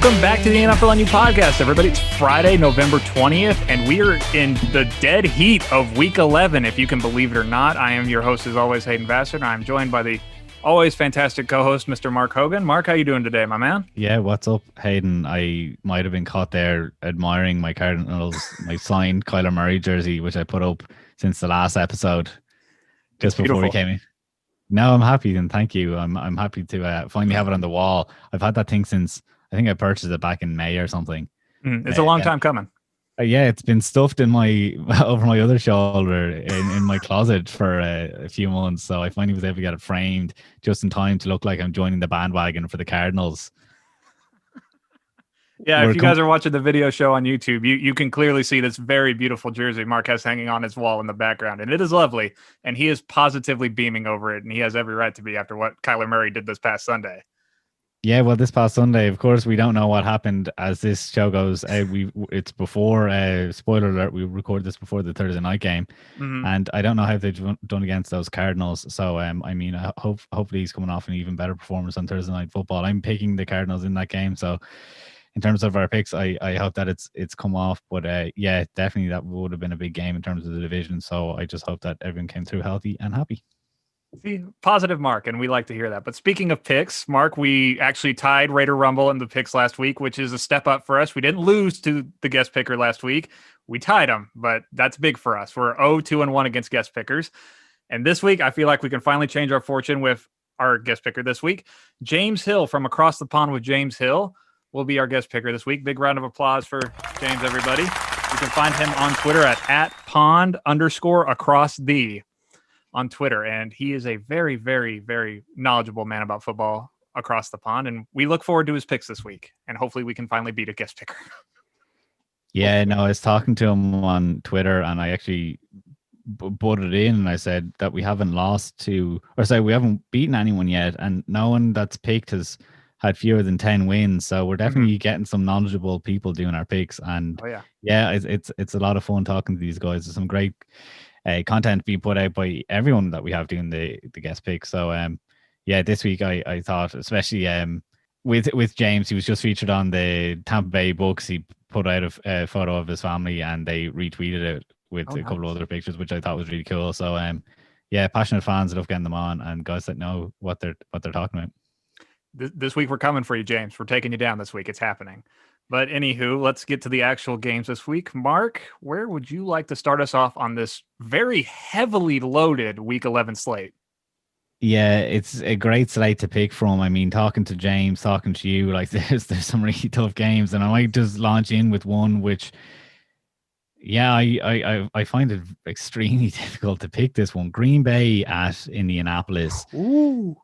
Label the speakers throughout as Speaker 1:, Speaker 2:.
Speaker 1: Welcome back to the NFLandU podcast, everybody. It's Friday, November 20th, and we are in the dead heat of Week 11, if you can believe it or not. I am your host, as always, Hayden Vassar, and I'm joined by the always fantastic co-host, Mr. Mark Hogan. Mark, how you doing today, my man?
Speaker 2: Yeah, what's up, Hayden? I might have been caught there admiring my Cardinals, my signed Kyler Murray jersey, which I put up since the last episode, just before we came in. No, I'm happy, and thank you. I'm happy to finally have it on the wall. I've had that thing since, I think I purchased it back in May or something.
Speaker 1: It's a long time coming.
Speaker 2: Yeah, it's been stuffed in my over my other shoulder in my closet for a few months. So I finally was able to get it framed just in time to look like I'm joining the bandwagon for the Cardinals.
Speaker 1: Yeah, if you guys are watching the video show on YouTube, you can clearly see this very beautiful jersey Mark has hanging on his wall in the background. And it is lovely. And he is positively beaming over it. And he has every right to be after what Kyler Murray did this past Sunday.
Speaker 2: Yeah, well, this past Sunday, of course, we don't know what happened as this show goes. It's before, spoiler alert, we recorded this before the Thursday night game.
Speaker 1: Mm-hmm.
Speaker 2: And I don't know how they've done against those Cardinals. So, I mean, hopefully he's coming off an even better performance on Thursday Night Football. I'm picking the Cardinals in that game. So, in terms of our picks, I hope that it's come off. But yeah, definitely that would have been a big game in terms of the division. So I just hope that everyone came through healthy and happy.
Speaker 1: See, positive Mark, and we like to hear that. But speaking of picks, Mark, we actually tied Raider Rumble in the picks last week, which is a step up for us. We didn't lose to the guest picker last week. We tied him, but that's big for us. We're 0-2-1 against guest pickers. And this week, I feel like we can finally change our fortune with our guest picker this week. James Hill from Across the Pond with James Hill will be our guest picker this week. Big round of applause for James, everybody. You can find him on Twitter at @pond_across_the on Twitter. And he is a very, very, very knowledgeable man about football across the pond. And we look forward to his picks this week. And hopefully we can finally beat a guest picker.
Speaker 2: Yeah, no, I was talking to him on Twitter and I actually butted in and I said that we haven't we haven't beaten anyone yet. And no one that's picked has had fewer than 10 wins. So we're definitely getting some knowledgeable people doing our picks. And it's a lot of fun talking to these guys. There's some great content being put out by everyone that we have doing the guest pick. So this week I thought, especially with James, he was just featured on the Tampa Bay Bucks. He put out a photo of his family and they retweeted it with a couple of other pictures, which I thought was really cool. So passionate fans love getting them on and guys that know what they're talking about.
Speaker 1: This week we're coming for you, James. We're taking you down this week. It's happening. But anywho, let's get to the actual games this week. Mark, where would you like to start us off on this very heavily loaded Week 11 slate?
Speaker 2: Yeah, it's a great slate to pick from. I mean, talking to James, talking to you, like there's some really tough games, and I might just launch in with one which, I find it extremely difficult to pick this one. Green Bay at Indianapolis.
Speaker 1: Ooh.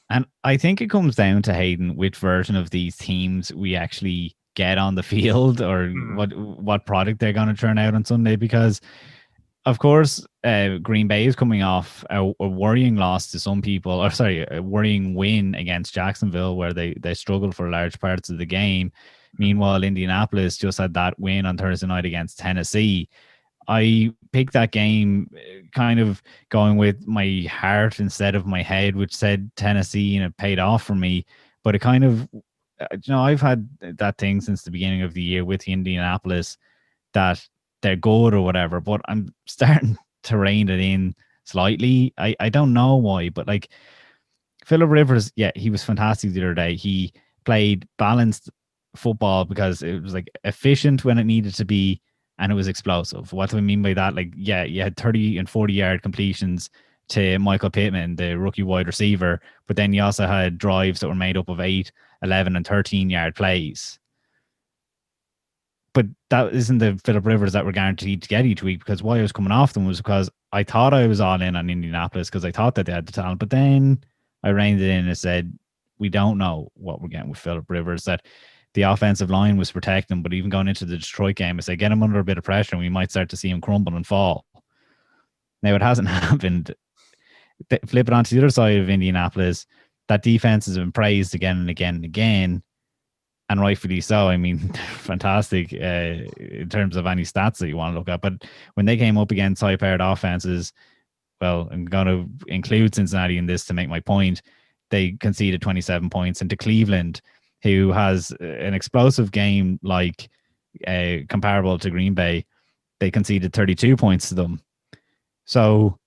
Speaker 2: And I think it comes down to, Hayden, which version of these teams we actually get on the field or what product they're going to turn out on Sunday, because of course Green Bay is coming off a worrying loss to some people, a worrying win against Jacksonville where they struggled for large parts of the game. Meanwhile, Indianapolis just had that win on Thursday night against Tennessee. I picked that game kind of going with my heart instead of my head, which said Tennessee, and it paid off for me. But it kind of, I've had that thing since the beginning of the year with Indianapolis that they're good or whatever, but I'm starting to rein it in slightly. I don't know why, but like Phillip Rivers, he was fantastic the other day. He played balanced football because it was like efficient when it needed to be, and it was explosive. What do I mean by that? Like, you had 30 and 40-yard completions to Michael Pittman, the rookie wide receiver, but then you also had drives that were made up of 8, 11, and 13-yard plays. But that isn't the Phillip Rivers that we're guaranteed to get each week, because why I was coming off them was because I thought I was all in on Indianapolis because I thought that they had the talent, but then I reined it in and said, we don't know what we're getting with Phillip Rivers, that the offensive line was protecting, but even going into the Detroit game, I said, get him under a bit of pressure and we might start to see him crumble and fall. Now, it hasn't happened. Flip it onto the other side of Indianapolis, that defense has been praised again and again and again, and rightfully so. I mean, fantastic in terms of any stats that you want to look at. But when they came up against high-powered offenses, well, I'm going to include Cincinnati in this to make my point. They conceded 27 points, and to Cleveland, who has an explosive game like comparable to Green Bay. They conceded 32 points to them. So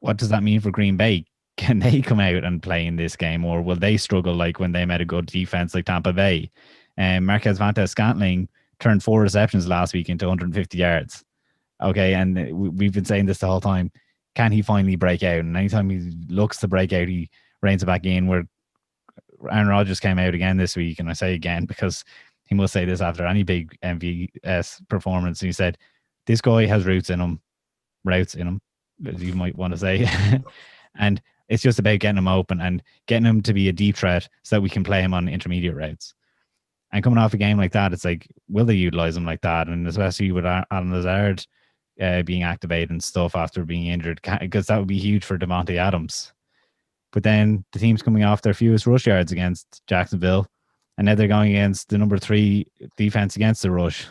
Speaker 2: what does that mean for Green Bay? Can they come out and play in this game, or will they struggle like when they met a good defense like Tampa Bay? And Marquez Valdes-Scantling turned 4 receptions last week into 150 yards. Okay, and we've been saying this the whole time. Can he finally break out? And anytime he looks to break out, he reins it back in. Where Aaron Rodgers came out again this week, and I say again because he must say this after any big MVS performance. And he said, "This guy has routes in him, as you might want to say." And it's just about getting him open and getting him to be a deep threat so that we can play him on intermediate routes. And coming off a game like that, it's like, will they utilize him like that? And especially with Alan Lazard being activated and stuff after being injured, because that would be huge for Devontae Adams. But then the team's coming off their fewest rush yards against Jacksonville, and now they're going against the number 3 defense against the rush.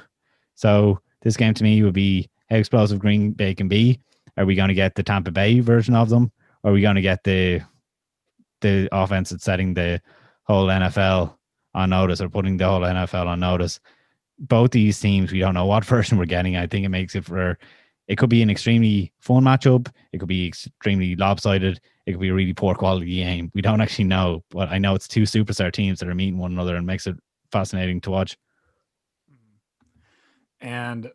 Speaker 2: So this game to me would be how explosive Green Bay can be. Are we going to get the Tampa Bay version of them? Or are we going to get the offense that's setting the whole NFL on notice, or putting the whole NFL on notice? Both these teams, we don't know what version we're getting. I think it makes it it could be an extremely fun matchup. It could be extremely lopsided. It could be a really poor quality game. We don't actually know, but I know it's 2 superstar teams that are meeting one another, and makes it fascinating to watch.
Speaker 1: And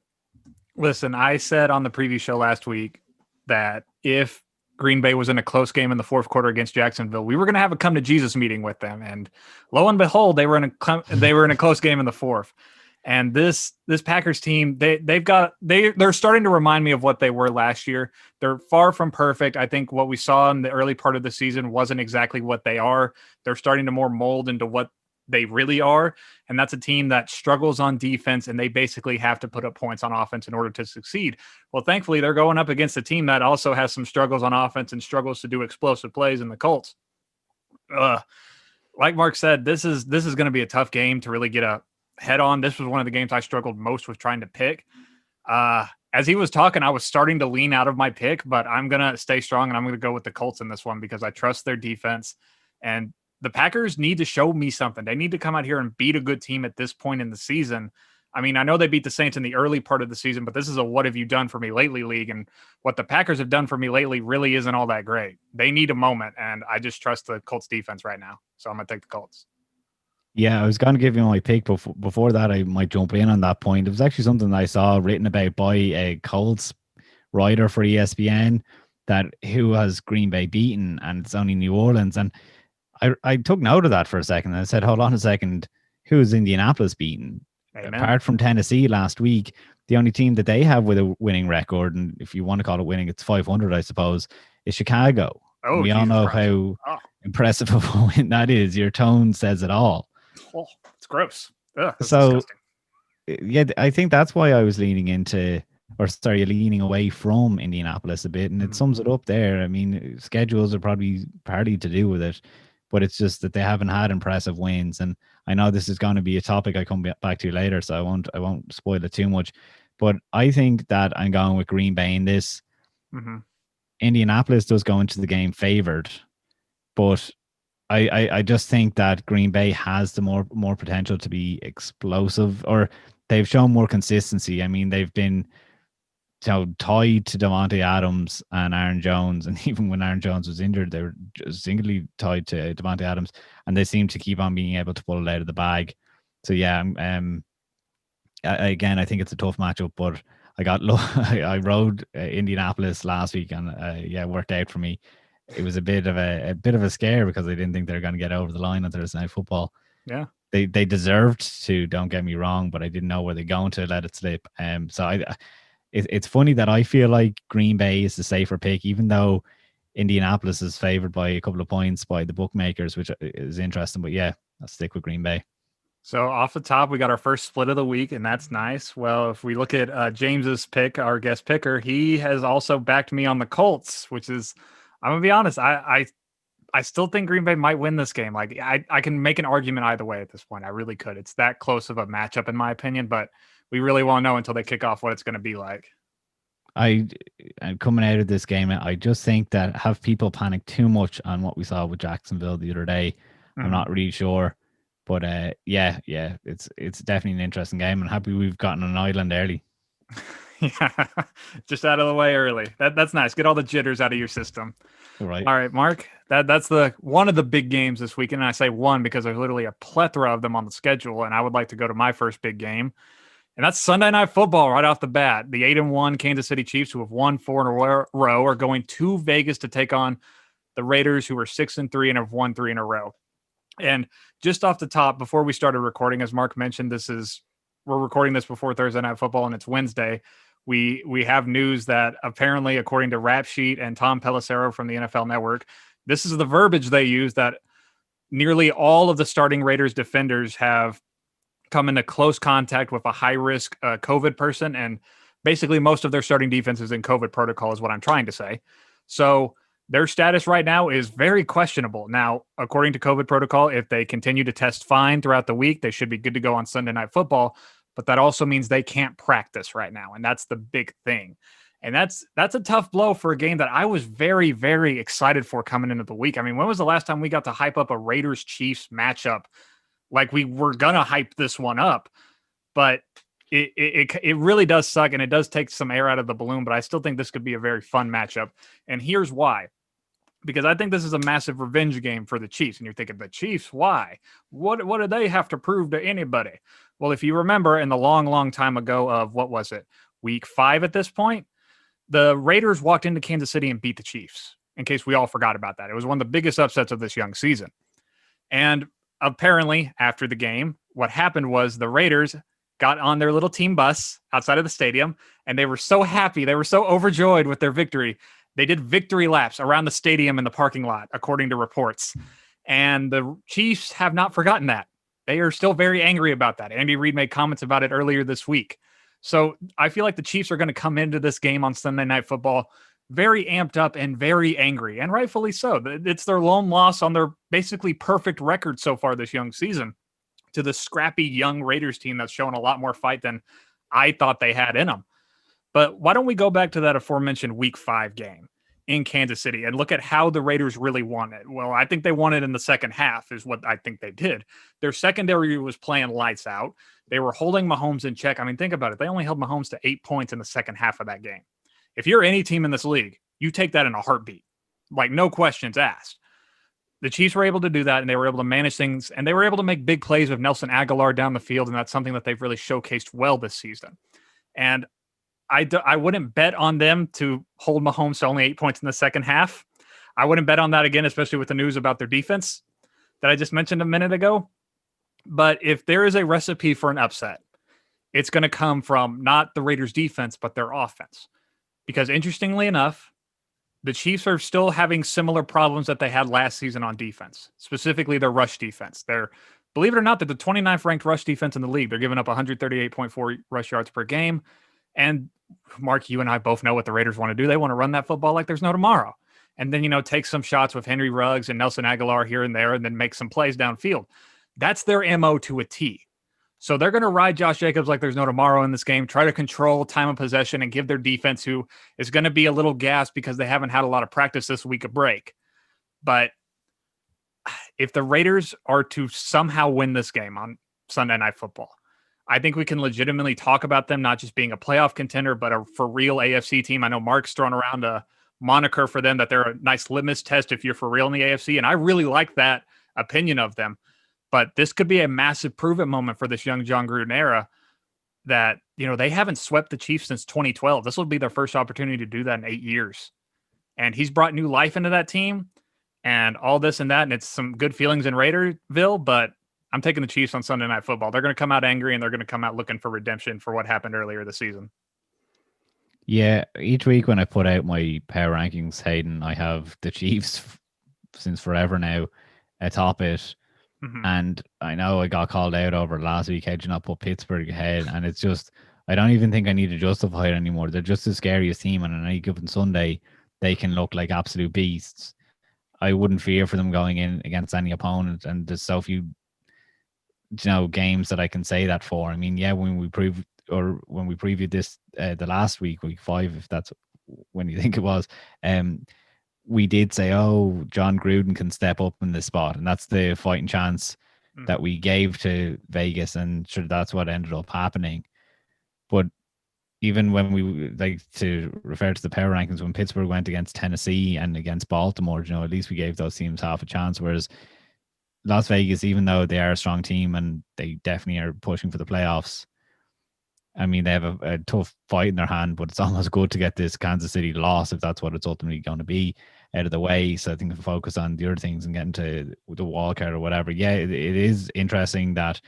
Speaker 1: listen, I said on the preview show last week that if Green Bay was in a close game in the fourth quarter against Jacksonville, we were going to have a come to Jesus meeting with them. And lo and behold, they were in a close game in the fourth. And this Packers team, they're starting to remind me of what they were last year. They're far from perfect. I think what we saw in the early part of the season wasn't exactly what they are. They're starting to more mold into what they really are. And that's a team that struggles on defense, and they basically have to put up points on offense in order to succeed. Well, thankfully, they're going up against a team that also has some struggles on offense and struggles to do explosive plays in the Colts. Like Mark said, this is going to be a tough game to really get a head on. This was one of the games I struggled most with trying to pick. As he was talking, I was starting to lean out of my pick, but I'm going to stay strong, and I'm going to go with the Colts in this one because I trust their defense. And the Packers need to show me something. They need to come out here and beat a good team at this point in the season. I mean, I know they beat the Saints in the early part of the season, but this is a what have you done for me lately league. And what the Packers have done for me lately really isn't all that great. They need a moment, and I just trust the Colts defense right now. So I'm going to take the Colts.
Speaker 2: Yeah, I was going to give you my pick, but before that, I might jump in on that point. It was actually something I saw written about by a Colts writer for ESPN who has Green Bay beaten, and it's only New Orleans. And I took note of that for a second, and I said, hold on a second, who is Indianapolis beaten? Amen. Apart from Tennessee last week, the only team that they have with a winning record, and if you want to call it winning, it's 500, I suppose, is Chicago. Oh, we all know how impressive of a win that is. Your tone says it all.
Speaker 1: Oh, it's gross. Ugh,
Speaker 2: so,
Speaker 1: disgusting.
Speaker 2: Yeah, I think that's why I was leaning away from Indianapolis a bit, and it sums it up there. I mean, schedules are probably partly to do with it, but it's just that they haven't had impressive wins. And I know this is going to be a topic I come back to later, so I won't spoil it too much. But I think that I'm going with Green Bay in this. Mm-hmm. Indianapolis does go into the game favored, but I just think that Green Bay has the more potential to be explosive, or they've shown more consistency. I mean, they've been tied to Devontae Adams and Aaron Jones, and even when Aaron Jones was injured, they were just singly tied to Devontae Adams, and they seem to keep on being able to pull it out of the bag. So yeah, again, I think it's a tough matchup, but I rode Indianapolis last week, and it worked out for me. It was a bit of a scare because I didn't think they were going to get over the line on Thursday Night Football.
Speaker 1: Yeah,
Speaker 2: they deserved to. Don't get me wrong, but I didn't know where they're going to let it slip. So it's funny that I feel like Green Bay is the safer pick, even though Indianapolis is favored by a couple of points by the bookmakers, which is interesting. But yeah, I'll stick with Green Bay.
Speaker 1: So off the top, we got our first split of the week, and that's nice. Well, if we look at James's pick, our guest picker, he has also backed me on the Colts, which is, I'm gonna be honest, I still think Green Bay might win this game. Like I can make an argument either way at this point. I really could. It's that close of a matchup in my opinion, but we really won't know until they kick off what it's going to be like.
Speaker 2: Coming out of this game, I just think that have people panic too much on what we saw with Jacksonville the other day. I'm not really sure, But yeah, it's definitely an interesting game, and happy we've gotten an island early.
Speaker 1: Yeah, just out of the way early. That's nice. Get all the jitters out of your system.
Speaker 2: All right.
Speaker 1: All right, Mark. That's the one of the big games this weekend. And I say one because there's literally a plethora of them on the schedule, and I would like to go to my first big game. And that's Sunday Night Football right off the bat. The 8-1 Kansas City Chiefs, who have won 4 in a row, are going to Vegas to take on the Raiders, who are 6-3 and have won 3 in a row. And just off the top, before we started recording, as Mark mentioned, we're recording this before Thursday Night Football, and it's Wednesday. We have news that apparently, according to Rap Sheet and Tom Pelissero from the NFL Network, this is the verbiage they use, that nearly all of the starting Raiders defenders have come into close contact with a high-risk COVID person, and basically most of their starting defense is in COVID protocol is what I'm trying to say. So their status right now is very questionable. Now, according to COVID protocol, if they continue to test fine throughout the week, they should be good to go on Sunday Night Football, but that also means they can't practice right now, and that's the big thing. And that's a tough blow for a game that I was very, very excited for coming into the week. I mean, when was the last time we got to hype up a Raiders-Chiefs matchup? Like, we were gonna hype this one up, but it really does suck, and it does take some air out of the balloon. But I still think this could be a very fun matchup, and here's why. Because I think this is a massive revenge game for the Chiefs, and you're thinking, the Chiefs, why? What do they have to prove to anybody? Well, if you remember, in the long time ago of what was it, week 5 at this point, the Raiders walked into Kansas City and beat the Chiefs. In case we all forgot about that, it was one of the biggest upsets of this young season, and apparently, after the game, what happened was the Raiders got on their little team bus outside of the stadium, and they were so happy. They were so overjoyed with their victory. They did victory laps around the stadium in the parking lot, according to reports. And the Chiefs have not forgotten that. They are still very angry about that. Andy Reid made comments about it earlier this week. So I feel like the Chiefs are going to come into this game on Sunday Night Football very amped up and very angry, and rightfully so. It's their lone loss on their basically perfect record so far this young season to the scrappy young Raiders team that's showing a lot more fight than I thought they had in them. But why don't we go back to that aforementioned week 5 game in Kansas City and look at how the Raiders really won it? Well, I think they won it in the second half is what I think they did. Their secondary was playing lights out. They were holding Mahomes in check. I mean, think about it. They only held Mahomes to 8 points in the second half of that game. If you're any team in this league, you take that in a heartbeat, like no questions asked. The Chiefs were able to do that, and they were able to manage things, and they were able to make big plays with Nelson Aguilar down the field, and that's something that they've really showcased well this season. And I wouldn't bet on them to hold Mahomes to only 8 points in the second half. I wouldn't bet on that again, especially with the news about their defense that I just mentioned a minute ago. But if there is a recipe for an upset, it's going to come from not the Raiders' defense, but their offense. Because interestingly enough, the Chiefs are still having similar problems that they had last season on defense, specifically their rush defense. Believe it or not, they're the 29th ranked rush defense in the league. They're giving up 138.4 rush yards per game. And Mark, you and I both know what the Raiders want to do. They want to run that football like there's no tomorrow. And then, take some shots with Henry Ruggs and Nelson Aguilar here and there, and then make some plays downfield. That's their MO to a T. So they're going to ride Josh Jacobs like there's no tomorrow in this game, try to control time of possession and give their defense, who is going to be a little gassed because they haven't had a lot of practice this week, a break. But if the Raiders are to somehow win this game on Sunday Night Football, I think we can legitimately talk about them not just being a playoff contender, but a for real AFC team. I know Mark's thrown around a moniker for them that they're a nice litmus test if you're for real in the AFC, and I really like that opinion of them. But this could be a massive prove-it moment for this young John Gruden era that, they haven't swept the Chiefs since 2012. This will be their first opportunity to do that in 8 years. And he's brought new life into that team and all this and that, and it's some good feelings in Raiderville, but I'm taking the Chiefs on Sunday Night Football. They're going to come out angry, and they're going to come out looking for redemption for what happened earlier this season.
Speaker 2: Yeah, each week when I put out my power rankings, Hayden, I have the Chiefs since forever now atop it. Mm-hmm. And I know I got called out over last week, had you not put Pittsburgh ahead, and it's just, I don't even think I need to justify it anymore. They're just the scariest team, and on any given Sunday, they can look like absolute beasts. I wouldn't fear for them going in against any opponent, and there's so few, games that I can say that for. I mean, yeah, when we previewed this the last week 5, if that's when you think it was, we did say, oh, John Gruden can step up in this spot, and that's the fighting chance that we gave to Vegas, and sure, that's what ended up happening. But even when we like to refer to the power rankings, when Pittsburgh went against Tennessee and against Baltimore, at least we gave those teams half a chance. Whereas Las Vegas, even though they are a strong team and they definitely are pushing for the playoffs, I mean, they have a tough fight in their hand, but it's almost good to get this Kansas City loss if that's what it's ultimately going to be out of the way. So I think if we focus on the other things and getting to the wild card or whatever, yeah, it is interesting that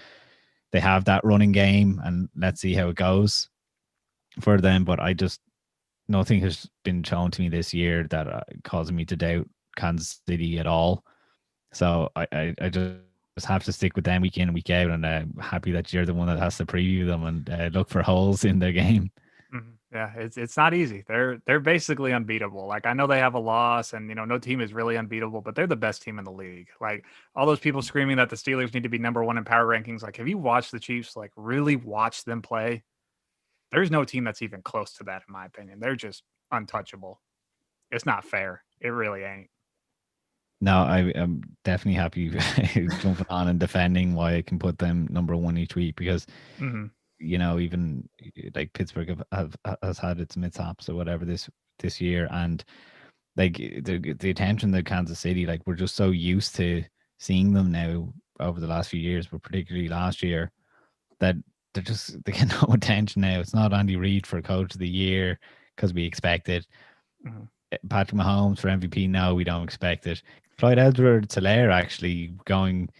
Speaker 2: they have that running game, and let's see how it goes for them. But nothing has been shown to me this year that causing me to doubt Kansas City at all. So I just have to stick with them week in and week out, and happy that you're the one that has to preview them and look for holes in their game.
Speaker 1: Yeah, it's not easy. They're basically unbeatable. Like, I know they have a loss, and no team is really unbeatable, but they're the best team in the league. Like, all those people screaming that the Steelers need to be number one in power rankings. Like, have you watched the Chiefs? Like, really watch them play? There's no team that's even close to that, in my opinion. They're just untouchable. It's not fair. It really ain't.
Speaker 2: No, I am definitely happy jumping on and defending why I can put them number one each week, because even like Pittsburgh has had its mishaps or whatever this year, and like the attention to Kansas City, like we're just so used to seeing them now over the last few years, but particularly last year, that they get no attention now. It's not Andy Reid for Coach of the Year because we expect it. Patrick Mahomes for MVP, no, we don't expect it. Clyde Edwards-Helaire actually going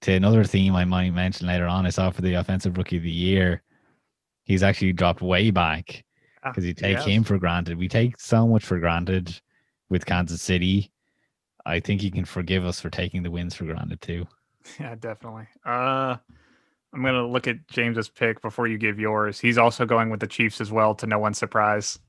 Speaker 2: to another theme I might mention later on. I saw for the Offensive Rookie of the Year, he's actually dropped way back because you take him for granted. We take so much for granted with Kansas City. I think he can forgive us for taking the wins for granted too.
Speaker 1: Yeah, definitely. I'm going to look at James's pick before you give yours. He's also going with the Chiefs as well, to no one's surprise.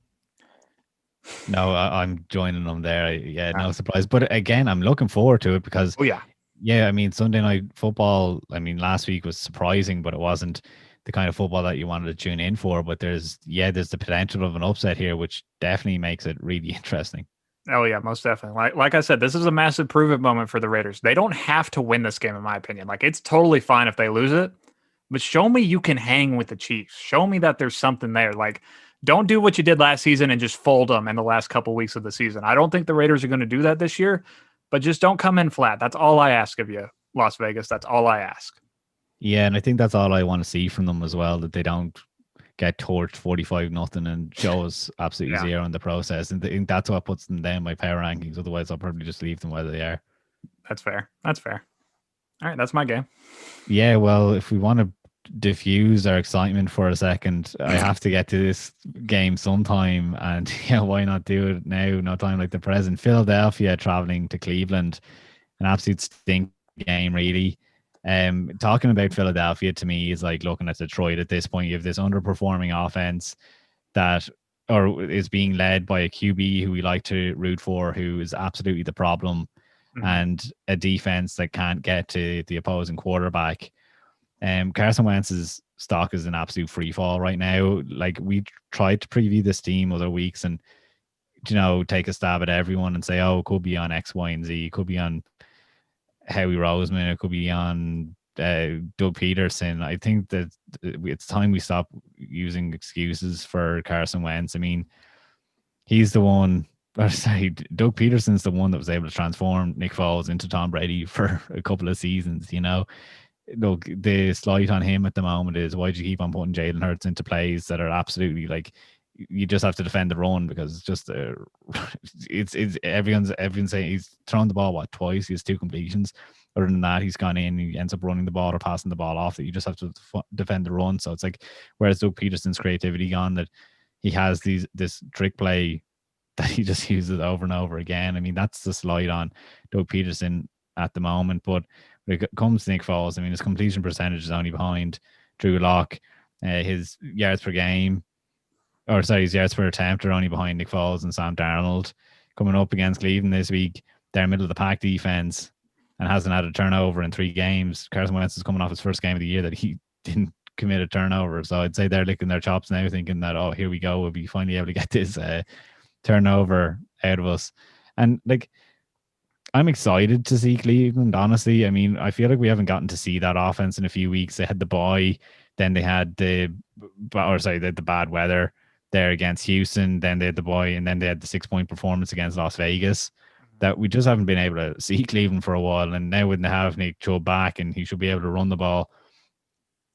Speaker 2: No, I'm joining them there. Yeah, no surprise. But again, I'm looking forward to it because, I mean, Sunday Night Football, I mean, last week was surprising, but it wasn't the kind of football that you wanted to tune in for. But there's the potential of an upset here, which definitely makes it really interesting.
Speaker 1: Oh, yeah, most definitely. Like I said, this is a massive prove-it moment for the Raiders. They don't have to win this game, in my opinion. Like, it's totally fine if they lose it, but show me you can hang with the Chiefs. Show me that there's something there. Like, don't do what you did last season and just fold them in the last couple weeks of the season. I don't think the Raiders are going to do that this year, but just don't come in flat. That's all I ask of you, Las Vegas. That's all I ask.
Speaker 2: Yeah, and I think that's all I want to see from them as well, that they don't get torched 45-0 and show us absolutely zero in the process. And I think that's what puts them down my power rankings. Otherwise, I'll probably just leave them where they are.
Speaker 1: That's fair. All right, that's my game.
Speaker 2: Yeah, well, if we want to diffuse our excitement for a second, I have to get to this game sometime, and why not do it now? No time like the present. Philadelphia traveling to Cleveland, an absolute stink game, really. Talking about Philadelphia to me is like looking at Detroit at this point. You have this underperforming offense that is being led by a QB who we like to root for, who is absolutely the problem, and a defense that can't get to the opposing quarterback. Carson Wentz's stock is an absolute free fall right now. Like, we tried to preview this team other weeks and, take a stab at everyone and say, oh, it could be on X, Y, and Z. It could be on Howie Roseman. It could be on Doug Peterson. I think that it's time we stop using excuses for Carson Wentz. I mean, he's the one. Doug Peterson's the one that was able to transform Nick Foles into Tom Brady for a couple of seasons, Look, the slight on him at the moment is, why do you keep on putting Jalen Hurts into plays that are absolutely like, you just have to defend the run, because it's just it's everyone's saying he's thrown the ball twice, he has 2 completions. Other than that, he's gone in, he ends up running the ball or passing the ball off, that you just have to defend the run. So it's like, where's Doug Peterson's creativity gone, that he has this trick play that he just uses over and over again? I mean, that's the slide on Doug Peterson at the moment. But when it comes to Nick Foles, I mean, his completion percentage is only behind Drew Lock. His yards per game, his yards per attempt are only behind Nick Foles and Sam Darnold. Coming up against Cleveland this week, they're middle of the pack defense and hasn't had a turnover in 3 games. Carson Wentz is coming off his first game of the year that he didn't commit a turnover. So I'd say they're licking their chops now, thinking that, oh, here we go, we'll be finally able to get this turnover out of us. And like, I'm excited to see Cleveland, honestly. I mean, I feel like we haven't gotten to see that offense in a few weeks. They had the bye, then they had the bad weather there against Houston, then they had the bye, and then they had the 6-point performance against Las Vegas. That we just haven't been able to see Cleveland for a while. And now when they have Nick Chubb back and he should be able to run the ball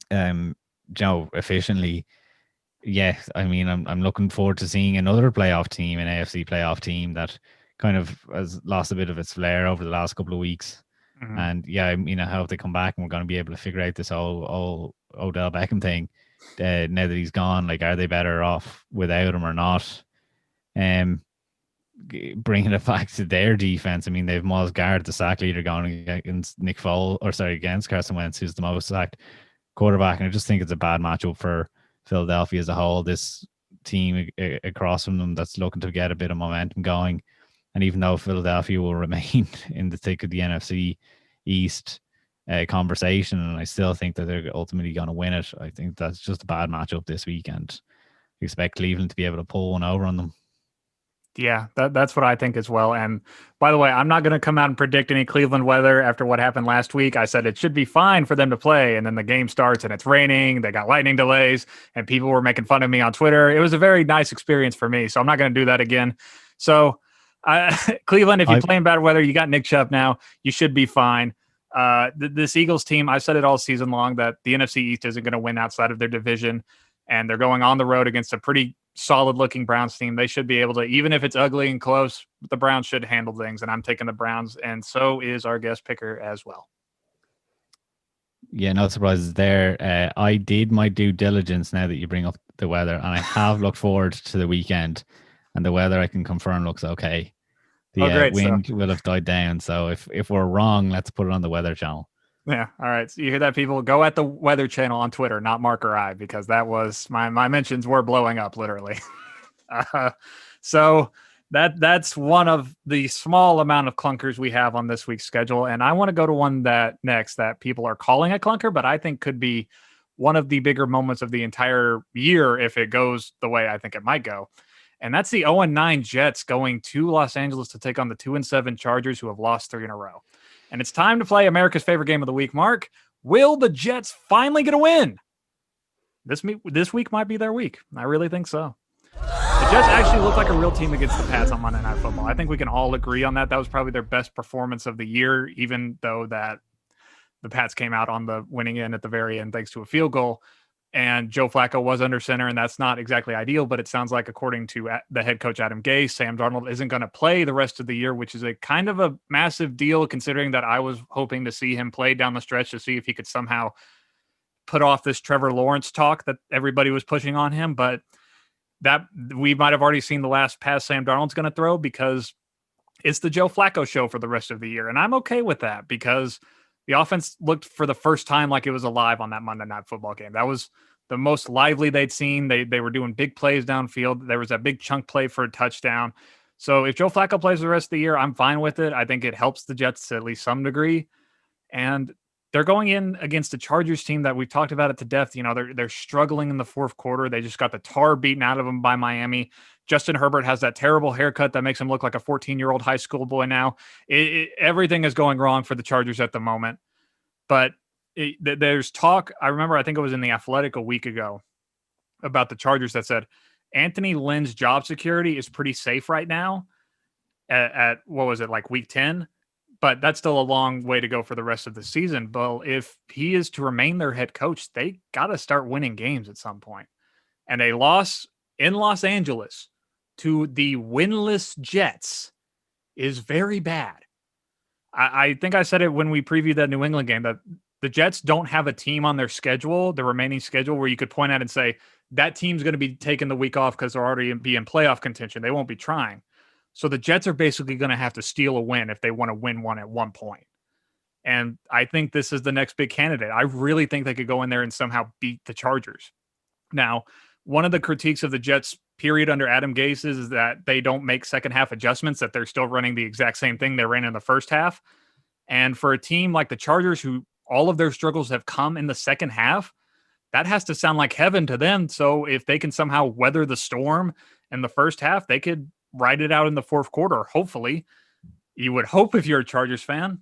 Speaker 2: efficiently. Yeah, I mean, I'm looking forward to seeing another playoff team, an AFC playoff team that kind of has lost a bit of its flair over the last couple of weeks.
Speaker 1: Mm-hmm.
Speaker 2: And yeah, I mean, I hope they come back and we're going to be able to figure out this whole Odell Beckham thing. Now that he's gone, like, are they better off without him or not? Bringing it back to their defense, I mean, they've Myles Garrett, the sack leader, going against against Carson Wentz, who's the most sacked quarterback. And I just think it's a bad matchup for Philadelphia as a whole. This team across from them that's looking to get a bit of momentum going. And even though Philadelphia will remain in the thick of the NFC East conversation, and I still think that they're ultimately going to win it, I think that's just a bad matchup this weekend. Expect Cleveland to be able to pull one over on them.
Speaker 1: Yeah, that's what I think as well. And by the way, I'm not going to come out and predict any Cleveland weather after what happened last week. I said it should be fine for them to play. And then the game starts and it's raining. They got lightning delays and people were making fun of me on Twitter. It was a very nice experience for me. So I'm not going to do that again. So Cleveland, if you play in bad weather, you got Nick Chubb now. You should be fine. This Eagles team, I said it all season long that the NFC East isn't going to win outside of their division. And they're going on the road against a pretty solid-looking Browns team. They should be able to, even if it's ugly and close, the Browns should handle things, and I'm taking the Browns, and so is our guest picker as well.
Speaker 2: Yeah, no surprises there. I did my due diligence now that you bring up the weather, and I have looked forward to the weekend, and the weather I can confirm looks okay. The wind will have died down, so if we're wrong, let's put it on the Weather Channel.
Speaker 1: Yeah. All right. So you hear that, people? Go at the Weather Channel on Twitter, not Mark or I, because that was my mentions were blowing up literally. So that's one of the small amount of clunkers we have on this week's schedule. And I want to go to one that people are calling a clunker, but I think could be one of the bigger moments of the entire year if it goes the way I think it might go. And that's the 0-9 Jets going to Los Angeles to take on the 2-7 Chargers, who have lost 3 in a row. And it's time to play America's favorite game of the week, Mark. Will the Jets finally get a win? This week might be their week. I really think so. The Jets actually look like a real team against the Pats on Monday Night Football. I think we can all agree on that. That was probably their best performance of the year, even though that the Pats came out on the winning end at the very end thanks to a field goal. And Joe Flacco was under center, and that's not exactly ideal, but it sounds like, according to the head coach, Adam Gase, Sam Darnold isn't going to play the rest of the year, which is a kind of a massive deal considering that I was hoping to see him play down the stretch to see if he could somehow put off this Trevor Lawrence talk that everybody was pushing on him. But that we might have already seen the last pass Sam Darnold's going to throw because it's the Joe Flacco show for the rest of the year. And I'm okay with that because the offense looked for the first time like it was alive on that Monday Night Football game. That was the most lively they'd seen. They were doing big plays downfield. There was that big chunk play for a touchdown. So if Joe Flacco plays the rest of the year, I'm fine with it. I think it helps the Jets to at least some degree. And they're going in against a Chargers team that we've talked about it to death. You know, they're struggling in the fourth quarter. They just got the tar beaten out of them by Miami. Justin Herbert has that terrible haircut that makes him look like a 14-year-old high school boy now. Everything is going wrong for the Chargers at the moment. But there's talk. I remember, I think it was in The Athletic a week ago about the Chargers that said Anthony Lynn's job security is pretty safe right now at what was it, like week 10? But that's still a long way to go for the rest of the season. But if he is to remain their head coach, they got to start winning games at some point. And a loss in Los Angeles to the winless Jets is very bad. I think I said it when we previewed that New England game, that the Jets don't have a team on their schedule, the remaining schedule, where you could point at and say, that team's going to be taking the week off because they're already be in playoff contention. They won't be trying. So the Jets are basically going to have to steal a win if they want to win one at one point. And I think this is the next big candidate. I really think they could go in there and somehow beat the Chargers. Now, one of the critiques of the Jets period under Adam Gase is that they don't make second half adjustments, that they're still running the exact same thing they ran in the first half. And for a team like the Chargers, who all of their struggles have come in the second half, that has to sound like heaven to them. So if they can somehow weather the storm in the first half, they could ride it out in the fourth quarter, hopefully. You would hope if you're a Chargers fan.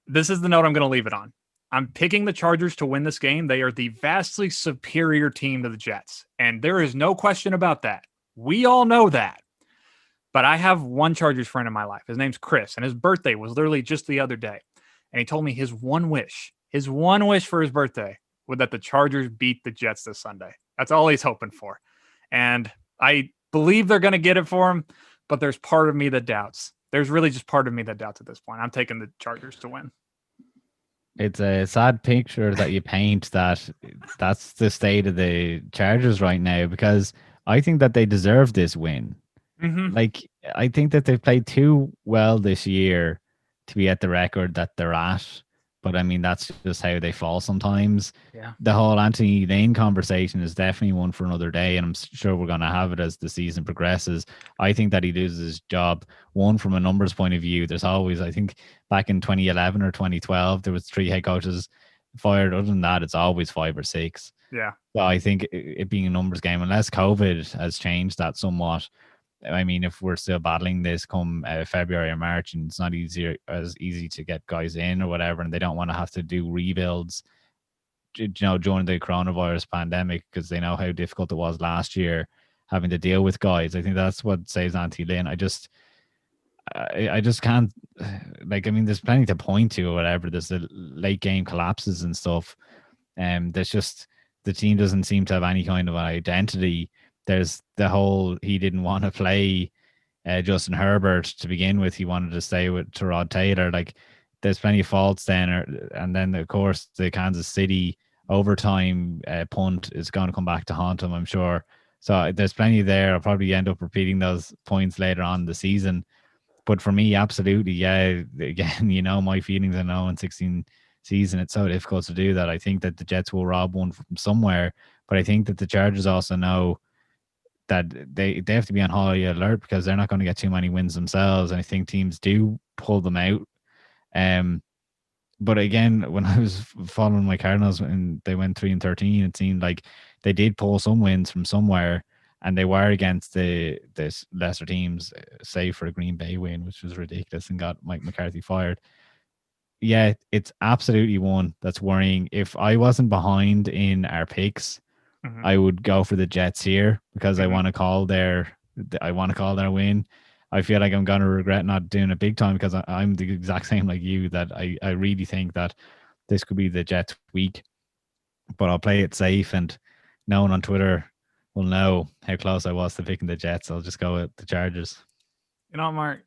Speaker 1: This is the note I'm going to leave it on. I'm picking the Chargers to win this game. They are the vastly superior team to the Jets, and there is no question about that. We all know that. But I have one Chargers friend in my life. His name's Chris, and his birthday was literally just the other day. And he told me his one wish for his birthday was that the Chargers beat the Jets this Sunday. That's all he's hoping for. And I believe they're going to get it for him, but there's part of me that doubts. There's really just part of me that doubts at this point. I'm taking the Chargers to win.
Speaker 2: It's a sad picture that you paint that's the state of the Chargers right now, because I think that they deserve this win.
Speaker 1: Mm-hmm.
Speaker 2: Like, I think that they've played too well this year to be at the record that they're at. But I mean, that's just how they fall sometimes.
Speaker 1: Yeah.
Speaker 2: The whole Anthony Lane conversation is definitely one for another day, and I'm sure we're going to have it as the season progresses. I think that he loses his job. One, from a numbers point of view, there's always, I think, back in 2011 or 2012, there was 3 head coaches fired. Other than that, it's always 5 or 6.
Speaker 1: Yeah.
Speaker 2: So I think it being a numbers game, unless COVID has changed that somewhat. I mean, if we're still battling this come February or March, and it's not as easy to get guys in or whatever, and they don't want to have to do rebuilds, during the coronavirus pandemic, because they know how difficult it was last year having to deal with guys. I think that's what saves Anthony Lynn. I just can't, like, I mean, there's plenty to point to or whatever. There's the late game collapses and stuff. There's just, the team doesn't seem to have any kind of an identity. There's the whole, he didn't want to play Justin Herbert to begin with. He wanted to stay with Tyrod Taylor. Like, there's plenty of faults then. And then, of course, the Kansas City overtime punt is going to come back to haunt him, I'm sure. So there's plenty there. I'll probably end up repeating those points later on in the season. But for me, absolutely, yeah. Again, my feelings, I know in 16 season, it's so difficult to do that. I think that the Jets will rob one from somewhere. But I think that the Chargers also know that they have to be on high alert, because they're not going to get too many wins themselves. And I think teams do pull them out. But again, when I was following my Cardinals and they went 3-13, it seemed like they did pull some wins from somewhere, and they were against the lesser teams, save for a Green Bay win, which was ridiculous and got Mike McCarthy fired. Yeah, it's absolutely one that's worrying. If I wasn't behind in our picks, I would go for the Jets here, because I want to call their win. I feel like I'm going to regret not doing it big time, because I'm the exact same like you, that I really think that this could be the Jets week. But I'll play it safe, and no one on Twitter will know how close I was to picking the Jets. I'll just go with the Chargers.
Speaker 1: Mark,